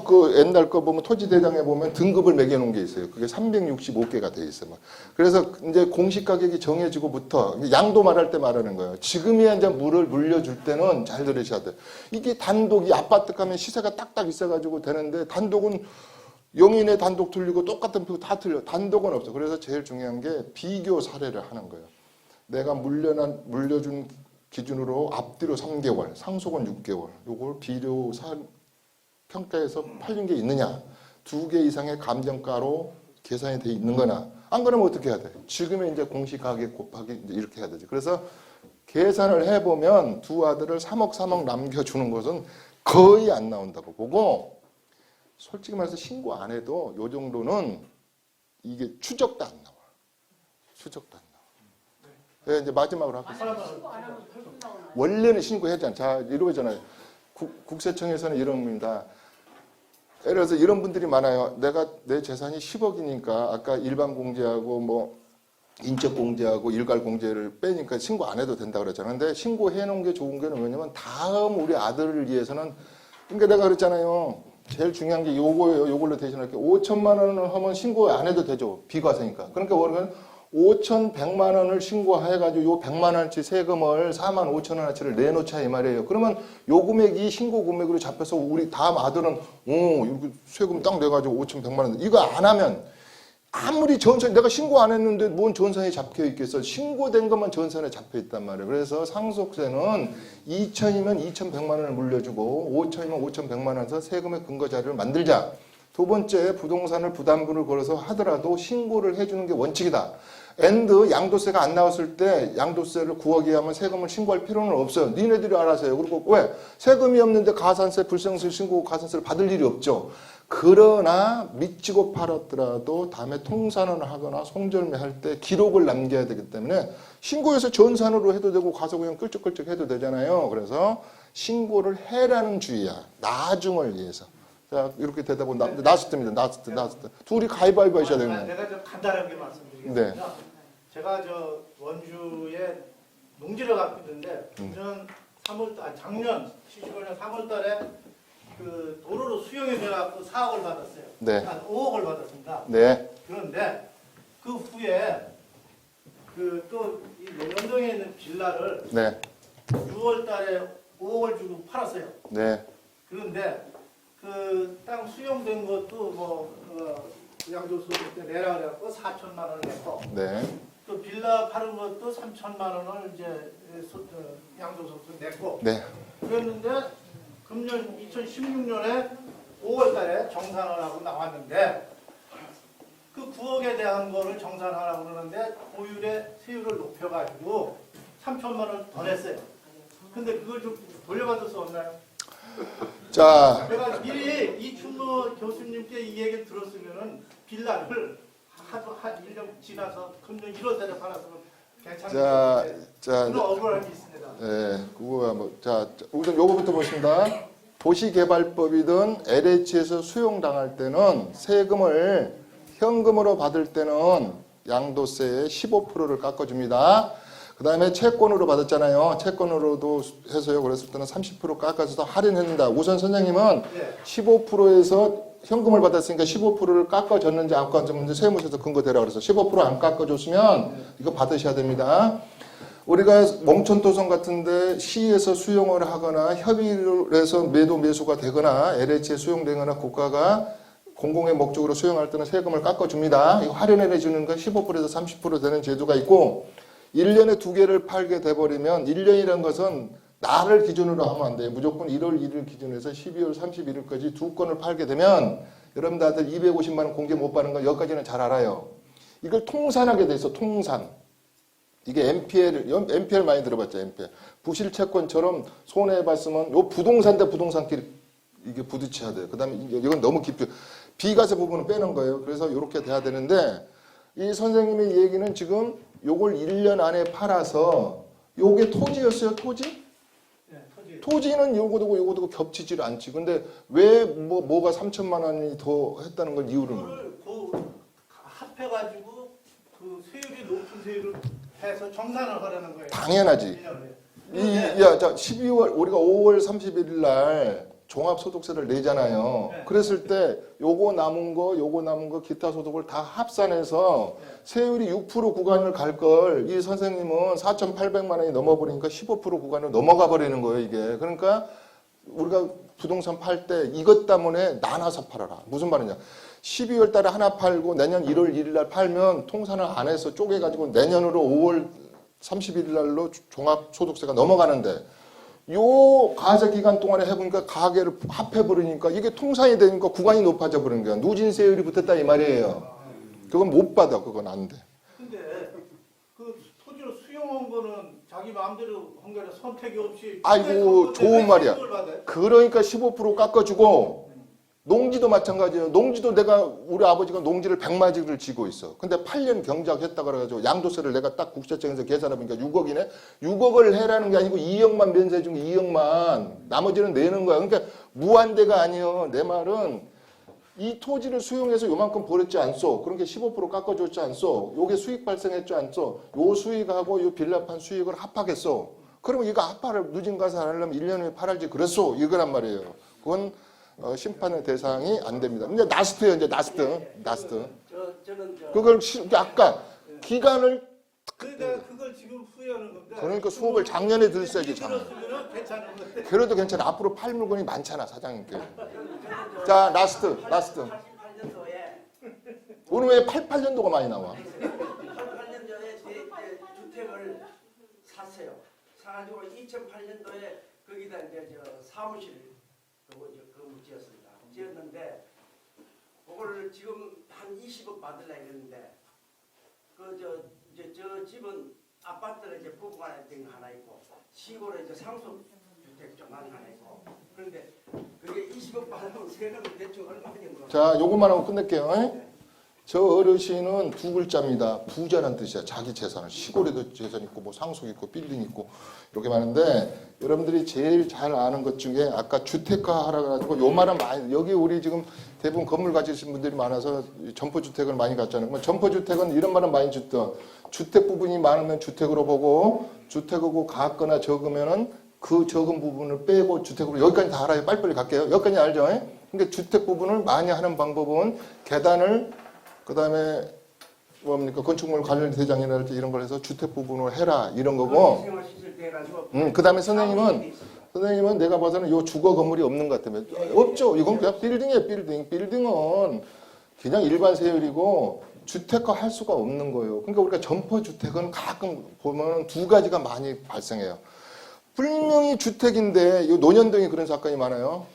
그 옛날 거 보면 토지대장에 보면 등급을 매겨놓은 게 있어요. 그게 365개가 돼 있어요. 그래서 이제 공시 가격이 정해지고부터 양도 말할 때 말하는 거예요. 지금이야 이제 물을 물려줄 때는 잘 들으셔야 돼요. 이게 단독이 아파트 가면 시세가 딱딱 있어가지고 되는데 단독은 용인의 단독 틀리고 똑같은 표 다 틀려. 단독은 없어. 그래서 제일 중요한 게 비교 사례를 하는 거예요. 내가 물려준 기준으로 앞뒤로 3개월, 상속은 6개월. 요걸 비료 평가에서 팔린 게 있느냐. 2개 이상의 감정가로 계산이 돼 있는 거나. 안 그러면 어떻게 해야 돼? 지금의 이제 공시가격 곱하기 이제 이렇게 해야 되지. 그래서 계산을 해보면 두 아들을 3억 3억 남겨주는 것은 거의 안 나온다고 보고 솔직히 말해서 신고 안 해도 요 정도는 이게 추적도 안 나와. 추적도 안 나와. 네, 이제 마지막으로 할게요. 신고 안 하면 벌금 나오나요? 원래는 신고하잖아요. 자, 이러잖아요. 국세청에서는 이런 겁니다. 예를 들어서 이런 분들이 많아요. 내 재산이 10억이니까 아까 일반 공제하고 뭐 인적 공제하고 일괄 공제를 빼니까 신고 안 해도 된다고 그랬잖아요. 근데 신고해 놓은 게 좋은 게 뭐냐면 다음 우리 아들을 위해서는 그러니까 내가 그랬잖아요. 제일 중요한 게 요거예요. 요걸로 대신할게. 5천만 원을 하면 신고 안 해도 되죠. 비과세니까. 그러니까 뭐냐면 5,100만 원을 신고해가지고 요 100만 원어치 세금을 4만 5천 원어치를 내놓자 이 말이에요. 그러면 요 금액이 신고 금액으로 잡혀서 우리 다음 아들은 이거 세금 딱 내가지고 5,100만 원 이거 안 하면 아무리 전세 내가 신고 안 했는데 뭔 전세에 잡혀 있겠어. 신고된 것만 전세에 잡혀 있단 말이에요. 그래서 상속세는 2천이면 2,100만 원을 물려주고 5천이면 5,100만 원에서 세금의 근거 자료를 만들자. 두 번째, 부동산을 부담금을 걸어서 하더라도 신고를 해주는 게 원칙이다. 양도세가 안 나왔을 때 양도세를 9억 이하면 세금을 신고할 필요는 없어요. 니네들이 알아서 해요. 그리고 왜? 세금이 없는데 가산세, 불성세 신고 가산세를 받을 일이 없죠. 그러나 미치고 팔았더라도 다음에 통산을 하거나 송절매 할 때 기록을 남겨야 되기 때문에 신고해서 전산으로 해도 되고 가서 그냥 끌적끌적 해도 되잖아요. 그래서 신고를 해라는 주의야. 나중을 위해서. 자, 이렇게 되다 보면 나스 때입니다. 나스 때. 둘이 가위바위보 하셔야 되는 거예요. 내가 좀 간단하게 말씀드리겠습니다. 네. 제가 저 원주에 농지를 갖고 있는데 작년 75년 3월달에 그 도로로 수용이 돼갖고 4억을 받았어요. 네. 한 5억을 받았습니다. 네. 그런데 그 후에 그 또 이 연동에 있는 빌라를 네. 6월달에 5억을 주고 팔았어요. 네. 그런데 그 땅 수용된 것도 뭐 양도소득 때 내라 그래갖고 4천만 원을 냈고 네. 또 빌라 파는 것도 3천만 원을 이제 양도소득 냈고 네. 그랬는데 금년 2016년에 5월달에 정산을 하고 나왔는데 그 9억에 대한 거를 정산하라고 그러는데 보율의 세율을 높여가지고 3천만 원 더 냈어요. 근데 그걸 좀 돌려받을 수 없나요? 자, 내가 미리 이춘모 교수님께 이 얘기를 들었으면은 빌라를 한 1년 지나서 금년 1월달에 팔았으면 괜찮은데 그런 억울함이 있습니다. 네, 그거 뭐, 우선 요거부터 보십니다. 도시개발법이든 LH에서 수용당할 때는 세금을 현금으로 받을 때는 양도세의 15%를 깎아줍니다. 그 다음에 채권으로 받았잖아요. 채권으로도 해서요. 그랬을 때는 30% 깎아서 할인했는다. 우선 선생님은 15%에서 현금을 받았으니까 15%를 깎아줬는지 안 깎아줬는지 세무서에서 근거 대라 그래서 15% 안 깎아줬으면 이거 받으셔야 됩니다. 우리가 몽촌토성 같은데 시에서 수용을 하거나 협의를 해서 매수가 되거나 LH에 수용되거나 국가가 공공의 목적으로 수용할 때는 세금을 깎아줍니다. 이거 할인해 주는 건 15%에서 30% 되는 제도가 있고 1년에 2개를 팔게 돼버리면 1년이라는 것은 날을 기준으로 하면 안 돼요. 무조건 1월 1일 기준에서 12월 31일까지 2건을 팔게 되면 여러분 다들 250만 원 공제 못 받는 건 여기까지는 잘 알아요. 이걸 통산하게 돼 있어. 통산. 이게 MPL 많이 들어봤죠. MPL. 부실채권처럼 손해봤으면 요 부동산 대 부동산끼리 이게 부딪혀야 돼요. 그 다음에 이건 너무 깊이 비과세 부분은 빼는 거예요. 그래서 이렇게 돼야 되는데 이 선생님의 얘기는 지금 요걸 1년 안에 팔아서 요게 토지였어요. 토지? 네, 토지. 토지는 요거도 겹치질 않지. 근데 왜 뭐가 3천만 원이 더 했다는 걸 이유를 모르. 그걸 합해가지고 그 세율이 높은 세율을 해서 정산을 하려는 거예요. 당연하지. 1년에. 자, 12월 우리가 5월 31일 날 종합소득세를 내잖아요. 네. 그랬을 때 요거 남은 거 기타 소득을 다 합산해서 세율이 6% 구간을 갈 걸 이 선생님은 4,800만 원이 넘어버리니까 15% 구간을 넘어가 버리는 거예요, 이게. 그러니까 우리가 부동산 팔 때 이것 때문에 나눠서 팔아라. 무슨 말이냐? 12월 달에 하나 팔고 내년 1월 1일 날 팔면 통산을 안 해서 쪼개가지고 내년으로 5월 31일 날로 종합소득세가 넘어가는데 요 과세 기간 동안에 해보니까 가계를 합해버리니까 이게 통산이 되니까 구간이 높아져 버리는 거야. 누진세율이 붙었다 이 말이에요. 그건 못 받아. 그건 안 돼. 근데 그 토지를 수용한 거는 자기 마음대로 한 거라 선택이 없이. 아이고, 좋은 말이야. 세금을 받아요? 그러니까 15% 깎아주고 농지도 마찬가지예요. 농지도 내가 우리 아버지가 농지를 100마지를 지고 있어. 근데 8년 경작했다 그래가지고 양도세를 내가 딱 국세청에서 계산해보니까 6억이네. 6억을 해라는 게 아니고 2억만 면세 준 게 2억만. 나머지는 내는 거야. 그러니까 무한대가 아니에요. 내 말은 이 토지를 수용해서 요만큼 벌었지 않소. 그런 게 15% 깎아줬지 않소. 요게 수익 발생했지 않소. 요 수익하고 요 빌라판 수익을 합하겠소. 그러면 이거 합파를 누진 가서 하려면 1년 후에 팔아야지 그랬소. 이거란 말이에요. 그건 심판의 대상이 안 됩니다. 이제 나스트예요. 이제 나스트. 저는 그걸 아까 기간을 내가 그걸 지금 후회하는 건데. 그러니까 수업을 작년에 들었어야지. 작년에. 들었으면 괜찮은 건데. 그래도 괜찮아. 앞으로 팔 물건이 많잖아. 사장님께. 자, 라스트. 88년도에 오늘 왜 88년도가 많이 나와? 88년도에 제 주택을 샀어요. 사가지고 2008년도에 거기다 이제 사무실 그 지었습니다. 지었는데 그걸 지금 한 20억 받으려 했는데 저 집은 아파트가 이제 부부간에 된 거 하나 있고 시골에 이제 상속 주택 좀 하나 있고 그런데 그게 20억 받으면 세금 대충 얼마 정도? 자, 요것만 하고 끝낼게요. 저 어르신은 두 글자입니다. 부자란 뜻이야. 자기 재산을. 시골에도 재산 있고 뭐 상속 있고 빌딩 있고 이렇게 많은데 여러분들이 제일 잘 아는 것 중에 아까 주택화 하라 가지고 요 말은 많이 여기 우리 지금 대부분 건물 가지신 분들이 많아서 점포주택을 많이 갖잖아요. 그러면 점포주택은 이런 말은 많이 듣던 주택 부분이 많으면 주택으로 보고 주택하고 같거나 적으면은 그 적은 부분을 빼고 주택으로 여기까지 다 알아요. 빨리빨리 갈게요. 여기까지 알죠? 그러니까 주택 부분을 많이 하는 방법은 계단을 그다음에 뭡니까 건축물 관련 대장이나 할 때 이런 걸 해서 주택 부분을 해라 이런 거고. 그다음에 선생님은 내가 봐서는 요 주거 건물이 없는 것 같아요. 없죠. 이건 그냥 빌딩이에요. 빌딩은 그냥 일반 세율이고 주택화 할 수가 없는 거예요. 그러니까 우리가 점포 주택은 가끔 보면 두 가지가 많이 발생해요. 분명히 주택인데 이 논현동이 그런 사건이 많아요.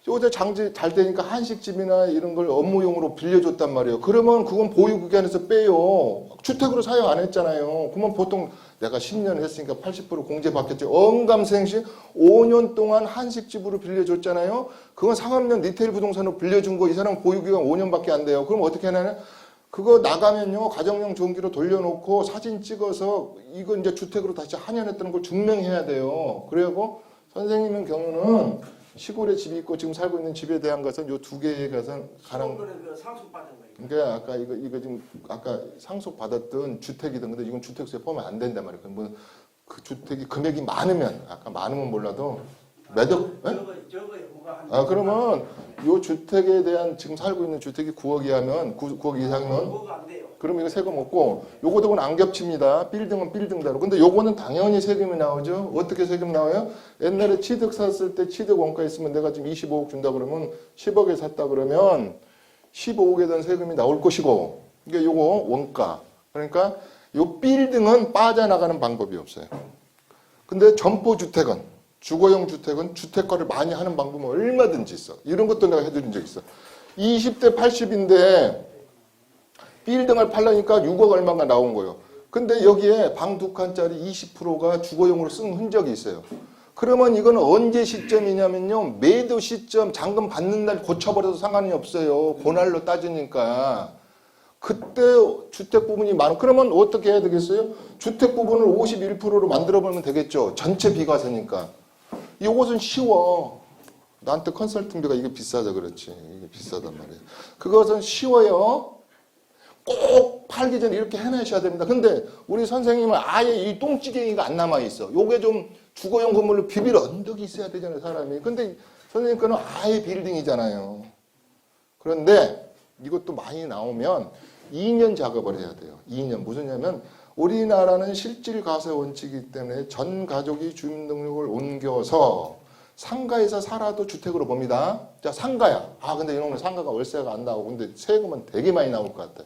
요새 장지 잘 되니까 한식집이나 이런 걸 업무용으로 빌려줬단 말이에요. 그러면 그건 보유기간에서 빼요. 주택으로 사용 안 했잖아요. 그러면 보통 내가 10년 했으니까 80% 공제받겠지. 언감생시 5년 동안 한식집으로 빌려줬잖아요. 그건 상업용 리테일 부동산으로 빌려준 거 이 사람 보유기간 5년밖에 안 돼요. 그럼 어떻게 하냐면 그거 나가면요 가정용 전기로 돌려놓고 사진 찍어서 이거 이제 주택으로 다시 한연했다는 걸 증명해야 돼요. 그리고 선생님의 경우는 시골에 집이 있고 지금 살고 있는 집에 대한 것은 요 두 개에 가서 가능. 그 상속받은 거예요. 그러니까 아까 이거 지금 아까 상속 받았던 주택이든 근데 이건 주택수에 포함 안 된단 말이에요. 뭐그 주택이 금액이 많으면 아까 많으면 몰라도 매덕. 저거 요구가 아 그러면 요 주택에 대한 지금 살고 있는 주택이 9억이 하면 9억 이상이면 요구가 안 돼요. 그럼 이거 세금 없고 요거하고는 안 겹칩니다. 빌딩은 빌딩대로. 근데 요거는 당연히 세금이 나오죠. 어떻게 세금 나와요? 옛날에 취득 샀을 때 취득 원가 있으면 내가 지금 25억 준다 그러면 10억에 샀다 그러면 15억에 대한 세금이 나올 것이고 이게 요거 원가. 그러니까 요 빌딩은 빠져나가는 방법이 없어요. 근데 점포주택은 주거용 주택은 주택화를 많이 하는 방법은 얼마든지 있어. 이런 것도 내가 해드린 적 있어. 20대 80인데 빌딩을 팔려니까 6억 얼마가 나온 거예요. 근데 여기에 방 2칸짜리 20%가 주거용으로 쓴 흔적이 있어요. 그러면 이거는 언제 시점이냐면요. 매도 시점 잔금 받는 날 고쳐버려도 상관이 없어요. 그날로 따지니까. 그때 주택 부분이 많아. 그러면 어떻게 해야 되겠어요? 주택 부분을 51%로 만들어버리면 되겠죠. 전체 비과세니까. 이것은 쉬워. 나한테 컨설팅비가 이게 비싸져 그렇지. 이게 비싸단 말이에요. 그것은 쉬워요. 꼭 팔기 전에 이렇게 해내셔야 됩니다. 근데 우리 선생님은 아예 이 똥찌개기가 안 남아있어. 요게 좀 주거용 건물로 비빌 언덕이 있어야 되잖아요, 사람이. 근데 선생님 거는 아예 빌딩이잖아요. 그런데 이것도 많이 나오면 2년 작업을 해야 돼요. 2년. 무슨 냐면 우리나라는 실질 과세 원칙이기 때문에 전 가족이 주민등록을 옮겨서 상가에서 살아도 주택으로 봅니다. 자, 상가야. 아, 근데 이놈은 상가가 월세가 안 나오고 근데 세금은 되게 많이 나올 것 같아.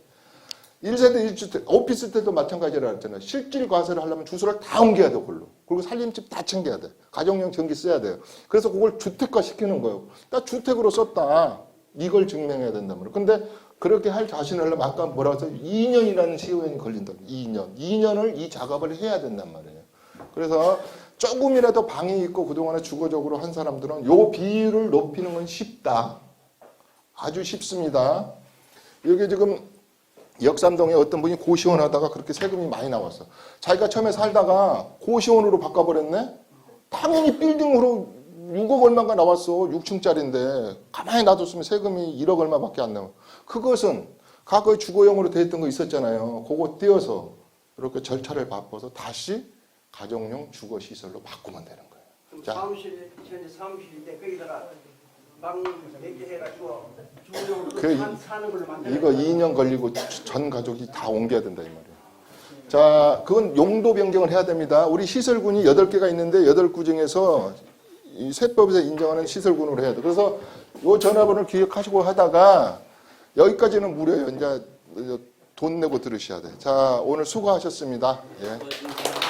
1세대 1주택, 오피스텔도 마찬가지라 했잖아요. 실질 과세를 하려면 주소를 다 옮겨야 돼, 그걸로. 그리고 살림집 다 챙겨야 돼. 가정용 전기 써야 돼요. 그래서 그걸 주택화 시키는 거예요. 나 주택으로 썼다. 이걸 증명해야 된단 말이에요. 근데 그렇게 할 자신을 하려면 아까 뭐라고 했어요? 2년이라는 시효연이 걸린다. 2년. 2년을 이 작업을 해야 된단 말이에요. 그래서 조금이라도 방이 있고 그동안에 주거적으로 한 사람들은 요 비율을 높이는 건 쉽다. 아주 쉽습니다. 여기 지금 역삼동에 어떤 분이 고시원하다가 그렇게 세금이 많이 나왔어. 자기가 처음에 살다가 고시원으로 바꿔버렸네? 당연히 빌딩으로 6억 얼마가 나왔어. 6층짜리인데 가만히 놔뒀으면 세금이 1억 얼마밖에 안 나와. 그것은 과거에 주거용으로 돼 있던 거 있었잖아요. 그거 떼어서 이렇게 절차를 바꿔서 다시 가정용 주거시설로 바꾸면 되는 거예요. 그럼 자. 사무실 현재 사무실인데 거기다가 방 100개 해가지고 주거용으로 그 사는 걸로 만들어. 이거 2년 걸리고 전 가족이 다 옮겨야 된다 이 말이에요. 자, 그건 용도 변경을 해야 됩니다. 우리 시설군이 8개가 있는데 8구 중에서 이 세법에서 인정하는 시설군으로 해야 돼. 그래서 요 전화번호를 기억하시고 하다가 여기까지는 무료예요. 이제 돈 내고 들으셔야 돼. 자, 오늘 수고하셨습니다. 예. 수고하셨습니다.